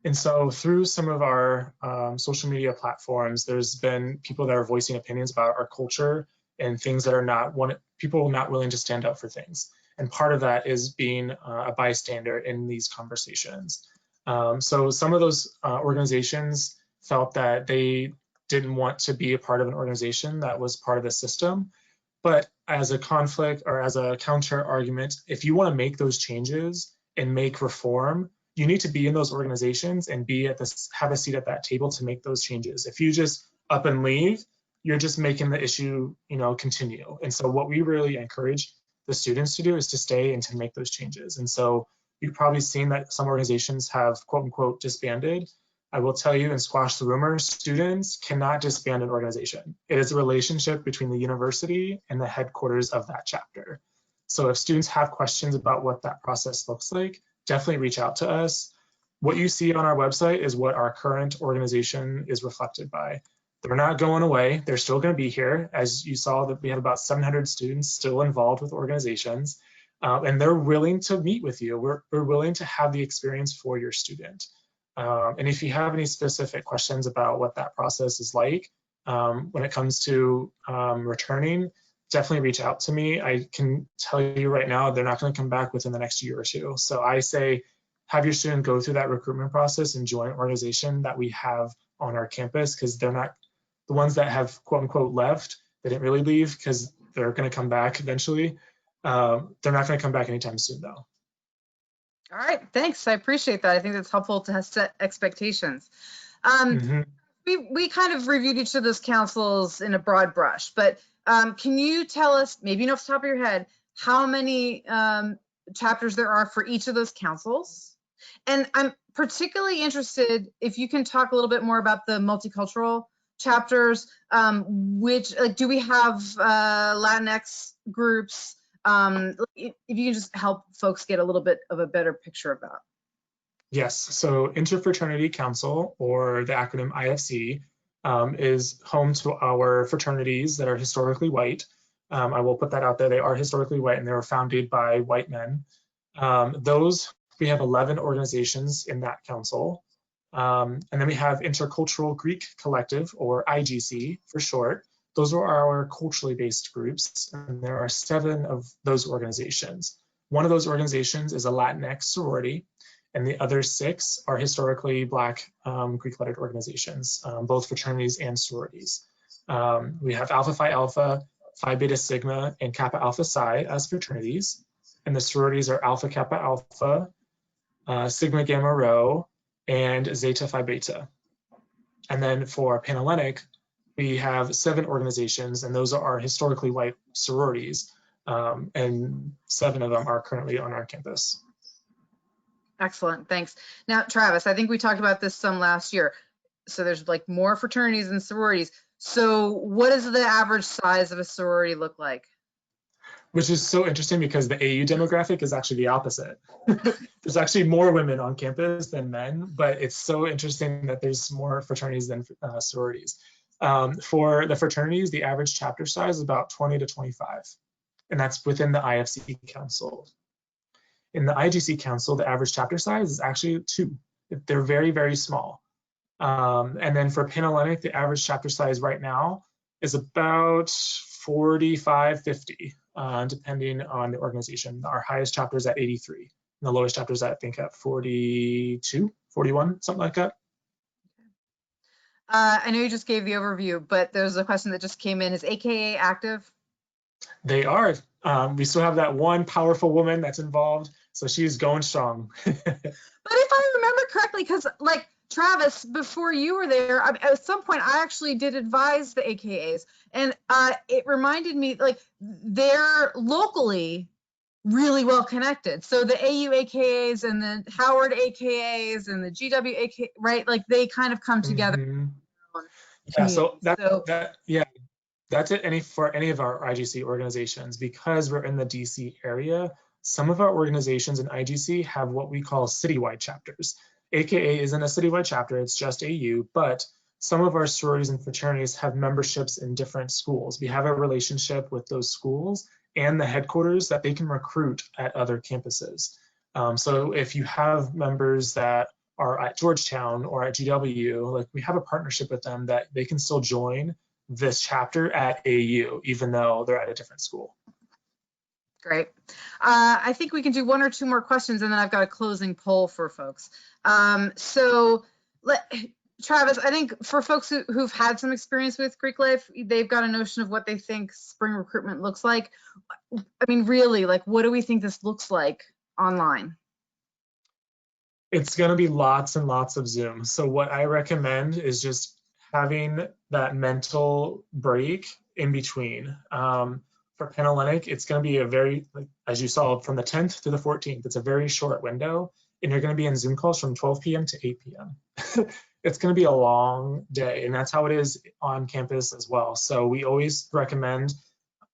And so through some of our social media platforms, there's been people that are voicing opinions about our culture and things that are people not willing to stand up for things. And part of that is being a bystander in these conversations. So some of those organizations felt that they didn't want to be a part of an organization that was part of the system. But as a conflict or as a counter argument, if you want to make those changes and make reform, you need to be in those organizations and have a seat at that table to make those changes. If you just up and leave, you're just making the issue, continue. And so what we really encourage the students to do is to stay and to make those changes. And so you've probably seen that some organizations have quote unquote disbanded. I will tell you and squash the rumor, students cannot disband an organization. It is a relationship between the university and the headquarters of that chapter. So if students have questions about what that process looks like, definitely reach out to us. What you see on our website is what our current organization is reflected by. They're not going away. They're still going to be here. As you saw, that we have about 700 students still involved with organizations. And they're willing to meet with you. We're willing to have the experience for your student. And if you have any specific questions about what that process is like when it comes to returning, definitely reach out to me. I can tell you right now, they're not going to come back within the next year or two. So I say, have your student go through that recruitment process and join an organization that we have on our campus, because they're not the ones that have quote unquote left. They didn't really leave because they're going to come back eventually. They're not going to come back anytime soon, though. All right, thanks. I appreciate that. I think it's helpful to set expectations. We kind of reviewed each of those councils in a broad brush, but can you tell us, maybe off the top of your head, how many chapters there are for each of those councils? And I'm particularly interested if you can talk a little bit more about the multicultural chapters. Do we have Latinx groups? If you can just help folks get a little bit of a better picture of that. Yes, so Interfraternity Council, or the acronym IFC, is home to our fraternities that are historically white. I will put that out there. They are historically white and they were founded by white men. We have 11 organizations in that council. And then we have Intercultural Greek Collective, or IGC for short. Those are our culturally based groups, and there are 7 of those organizations. One of those organizations is a Latinx sorority, and the other 6 are historically Black Greek lettered organizations, both fraternities and sororities. We have Alpha Phi Alpha, Phi Beta Sigma, and Kappa Alpha Psi as fraternities. And the sororities are Alpha Kappa Alpha, Sigma Gamma Rho, and Zeta Phi Beta. And then for Panhellenic, we have 7 organizations, and those are our historically white sororities. And 7 of them are currently on our campus. Excellent, thanks. Now, Travis, I think we talked about this some last year. So there's like more fraternities and sororities. So what does the average size of a sorority look like? Which is so interesting because the AU demographic is actually the opposite. There's actually more women on campus than men, but it's so interesting that there's more fraternities than sororities. For the fraternities, the average chapter size is about 20 to 25, and that's within the IFC council. In the IGC council, the average chapter size is actually 2. They're very, very small. And then for Panhellenic, the average chapter size right now is about 45, 50, depending on the organization. Our highest chapter is at 83, and the lowest chapter is, I think, at 42, 41, something like that. I know you just gave the overview, but there's a question that just came in. Is AKA active? They are. We still have that one powerful woman that's involved, so she's going strong. But if I remember correctly, because like Travis, before you were there, at some point I actually did advise the AKAs, and it reminded me like they're locally really well connected. So the AU AKAs and the Howard AKAs and the GW AKA, right? Like they kind of come together. Mm-hmm. Yeah, so that's it for any of our IGC organizations. Because we're in the DC area, some of our organizations in IGC have what we call citywide chapters. AKA isn't a citywide chapter, it's just AU, but some of our sororities and fraternities have memberships in different schools. We have a relationship with those schools and the headquarters that they can recruit at other campuses. So if you have members that are at Georgetown or at GW, like we have a partnership with them that they can still join this chapter at AU, even though they're at a different school. Great. I think we can do 1 or 2 more questions, and then I've got a closing poll for folks. Travis, I think for folks who've had some experience with Greek life, they've got a notion of what they think spring recruitment looks like. I mean, really, like, what do we think this looks like online? It's going to be lots and lots of Zoom. So what I recommend is just having that mental break in between. For Panhellenic, it's going to be a very, like, as you saw, from the 10th to the 14th, it's a very short window, and you're going to be in Zoom calls from 12 p.m. to 8 p.m. It's going to be a long day, and that's how it is on campus as well. So we always recommend,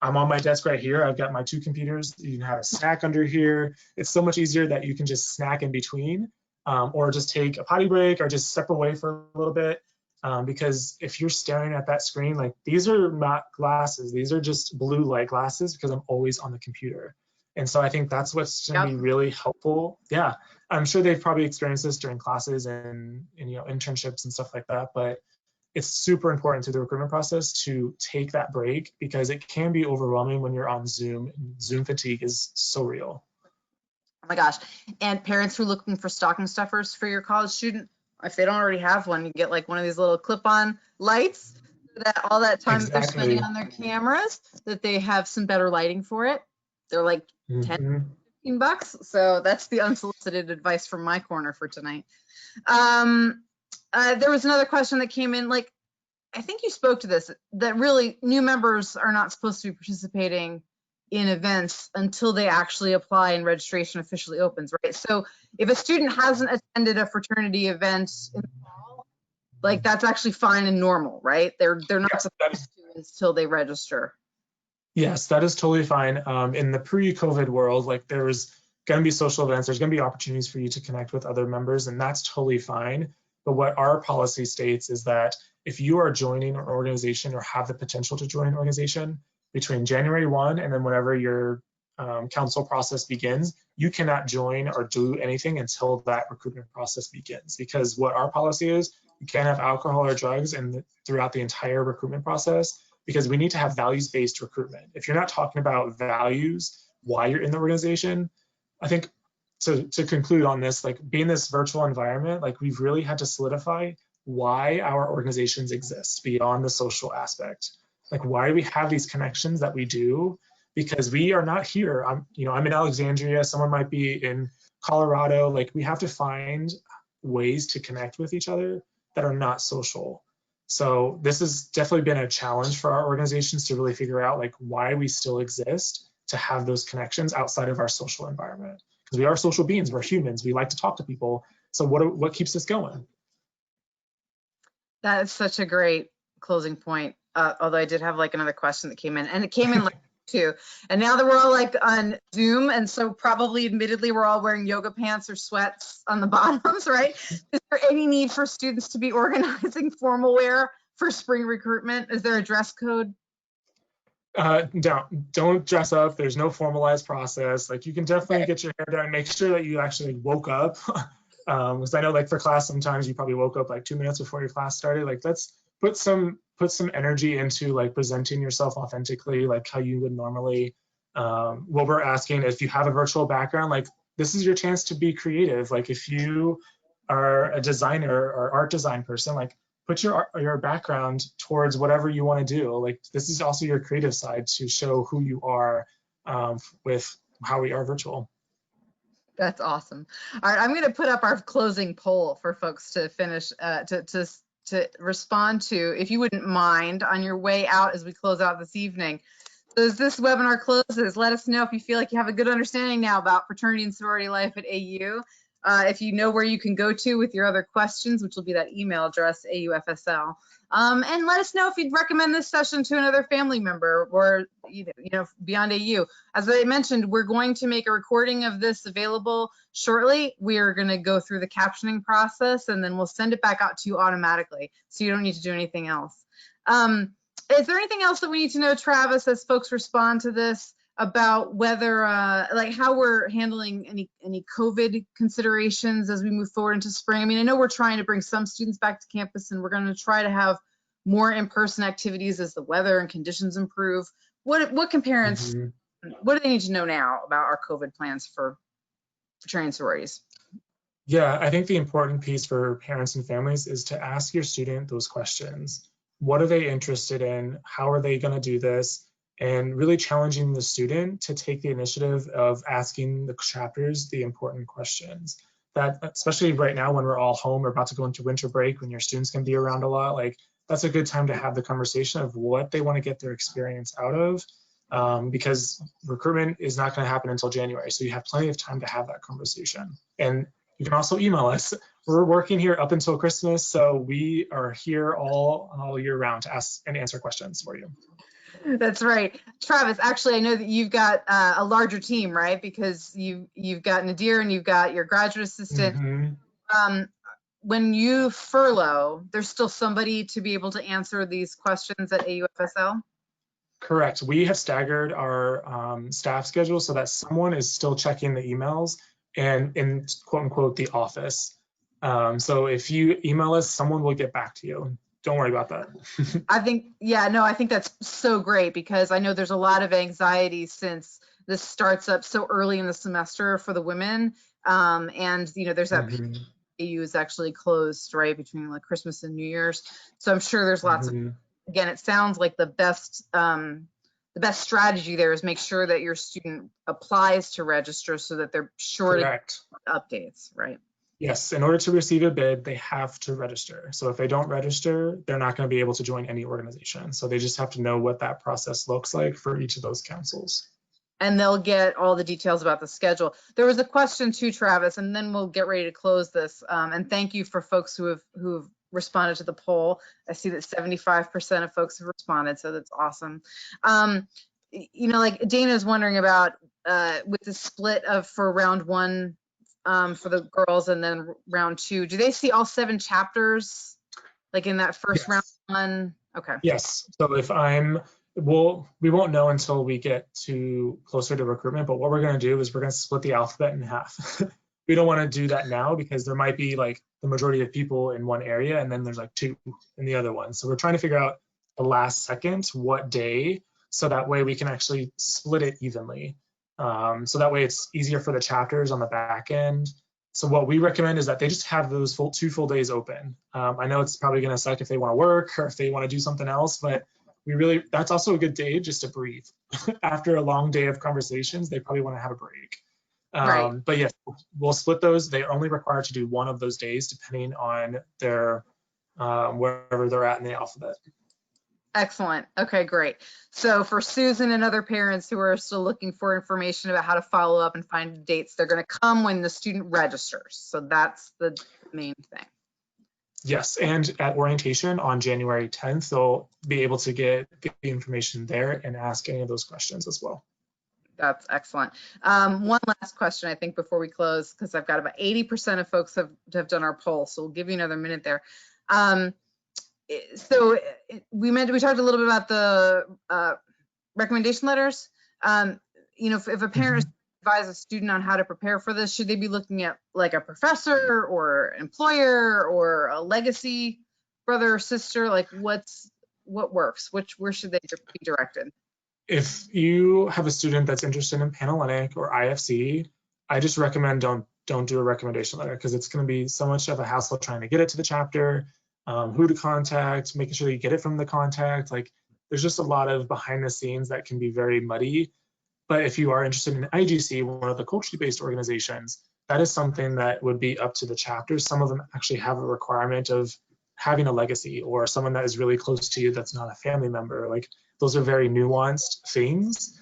I'm on my desk right here, I've got my 2 computers, you can have a snack under here. It's so much easier that you can just snack in between, or just take a potty break, or just step away for a little bit. Because if you're staring at that screen, like, these are not glasses, these are just blue light glasses because I'm always on the computer. And so I think that's what's going to be really helpful. Yeah, I'm sure they've probably experienced this during classes and internships and stuff like that, but it's super important through the recruitment process to take that break because it can be overwhelming when you're on Zoom. Zoom fatigue is so real. Oh my gosh. And parents who are looking for stocking stuffers for your college student, if they don't already have one, you get like one of these little clip-on lights so that all that time that they're spending on their cameras, that they have some better lighting for it. They're like 10, 15 bucks. So that's the unsolicited advice from my corner for tonight. There was another question that came in, like, I think you spoke to this, that really new members are not supposed to be participating in events until they actually apply and registration officially opens, right? So if a student hasn't attended a fraternity event in the fall, like, that's actually fine and normal, right? They're not supposed to until they register. Yes, that is totally fine. In the pre-COVID world, like, there's going to be social events, there's going to be opportunities for you to connect with other members, and that's totally fine. But what our policy states is that if you are joining an organization or have the potential to join an organization between January 1 and then whenever your council process begins, you cannot join or do anything until that recruitment process begins. Because what our policy is, you can't have alcohol or drugs throughout the entire recruitment process, because we need to have values-based recruitment. If you're not talking about values while you're in the organization, I think to conclude on this, like, being this virtual environment, like, we've really had to solidify why our organizations exist beyond the social aspect. Like, why do we have these connections that we do? Because we are not here. I'm in Alexandria, someone might be in Colorado. Like, we have to find ways to connect with each other that are not social. So this has definitely been a challenge for our organizations to really figure out like why we still exist, to have those connections outside of our social environment. Because we are social beings, we're humans, we like to talk to people. So what keeps us going? That is such a great closing point. Although I did have like another question that came in, and it came in like too. And now that we're all like on Zoom, and so probably admittedly we're all wearing yoga pants or sweats on the bottoms, right? Is there any need for students to be organizing formal wear for spring recruitment? Is there a dress code? Don't dress up. There's no formalized process. Like, you can definitely get your hair done. Make sure that you actually woke up. Because I know, like, for class, sometimes you probably woke up like 2 minutes before your class started. Like, let's put some energy into like presenting yourself authentically, like how you would normally. What we're asking, if you have a virtual background, like, this is your chance to be creative. Like, if you are a designer or art design person, like, put your background towards whatever you want to do. Like, this is also your creative side to show who you are with how we are virtual. That's awesome. All right, I'm going to put up our closing poll for folks to finish to respond to, if you wouldn't mind, on your way out as we close out this evening. So as this webinar closes, let us know if you feel like you have a good understanding now about fraternity and sorority life at AU. If you know where you can go to with your other questions, which will be that email address, AUFSL. And let us know if you'd recommend this session to another family member or, beyond AU. As I mentioned, we're going to make a recording of this available shortly. We are going to go through the captioning process, and then we'll send it back out to you automatically, so you don't need to do anything else. Is there anything else that we need to know, Travis, as folks respond to this, about whether, like, how we're handling any COVID considerations as we move forward into spring? I mean, I know we're trying to bring some students back to campus, and we're going to try to have more in-person activities as the weather and conditions improve. What can parents, what do they need to know now about our COVID plans for fraternity and sororities? Yeah, I think the important piece for parents and families is to ask your student those questions. What are they interested in? How are they going to do this? And really challenging the student to take the initiative of asking the chapters the important questions. That, especially right now when we're all home, we're about to go into winter break, when your students can be around a lot, like, that's a good time to have the conversation of what they want to get their experience out of, because recruitment is not going to happen until January. So you have plenty of time to have that conversation. And you can also email us. We're working here up until Christmas, so we are here all year round to ask and answer questions for you. That's right. Travis, actually, I know that you've got a larger team, right? Because you've got Nadir and you've got your graduate assistant. When you furlough, there's still somebody to be able to answer these questions at AUFSL? Correct. We have staggered our staff schedule so that someone is still checking the emails and in quote unquote the office. So if you email us, someone will get back to you. Don't worry about that. I think that's so great, because I know there's a lot of anxiety since this starts up so early in the semester for the women. And there's that AU is actually closed right between like Christmas and New Year's. So I'm sure there's lots of, again, it sounds like the best strategy there is make sure that your student applies to register so that they're sure Correct. to updates, right? Yes, in order to receive a bid, they have to register. So if they don't register, they're not going to be able to join any organization. So they just have to know what that process looks like for each of those councils. And they'll get all the details about the schedule. There was a question too, Travis, and then we'll get ready to close this. And thank you for folks who have responded to the poll. I see that 75% of folks have responded, so that's awesome. Like Dana's wondering about with the split for round one for the girls and then round two, do they see all 7 chapters like in that first round one? Okay. Yes. So we won't know until we get to closer to recruitment, but what we're going to do is we're going to split the alphabet in half. We don't want to do that now because there might be like the majority of people in one area and then there's like 2 in the other one. So we're trying to figure out the last second, what day, so that way we can actually split it evenly. So that way it's easier for the chapters on the back end So what we recommend is that they just have those 2 full days open. I know it's probably going to suck if they want to work or if they want to do something else, but that's also a good day just to breathe. After a long day of conversations, they probably want to have a break. Right. But yes, we'll split those. They're only required to do one of those days depending on their wherever they're at in the alphabet. Excellent. Okay, great. So for Susan and other parents who are still looking for information about how to follow up and find dates, they're going to come when the student registers. So that's the main thing. Yes, and at orientation on January 10th, they'll be able to get the information there and ask any of those questions as well. That's excellent. One last question, I think, before we close, because I've got about 80% of folks have done our poll, so we'll give you another minute there. So we talked a little bit about the recommendation letters. You know, if a parent advise a student on how to prepare for this, should they be looking at like a professor or employer or a legacy brother or sister? Like what works? Where should they be directed? If you have a student that's interested in Panhellenic or IFC, I just recommend don't do a recommendation letter, because it's going to be so much of a hassle trying to get it to the chapter, who to contact, making sure you get it from the contact. Like there's just a lot of behind the scenes that can be very muddy. But if you are interested in IGC, one of the culturally based organizations, that is something that would be up to the chapters. Some of them actually have a requirement of having a legacy or someone that is really close to you that's not a family member. Like those are very nuanced things.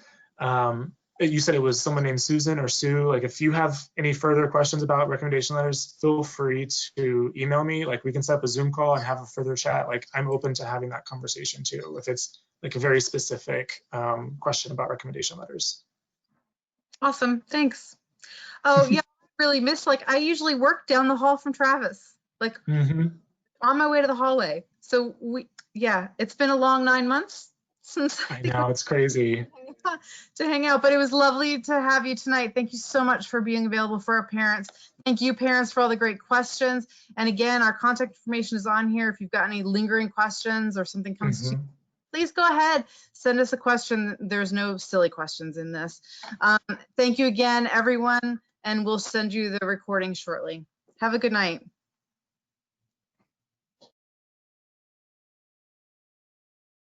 You said it was someone named Susan or Sue. Like if you have any further questions about recommendation letters, feel free to email me. Like we can set up a Zoom call and have a further chat. Like I'm open to having that conversation too, if it's like a very specific question about recommendation letters. Awesome, thanks. Oh yeah, I really missed, like I usually work down the hall from Travis, like on my way to the hallway. So yeah, it's been a long 9 months since I know, it's crazy to hang out, but it was lovely to have you tonight. Thank you so much for being available for our parents. Thank you, parents, for all the great questions. And again, our contact information is on here. If you've got any lingering questions or something comes to you, please go ahead, send us a question. There's no silly questions in this. Thank you again, everyone, and we'll send you the recording shortly. Have a good night.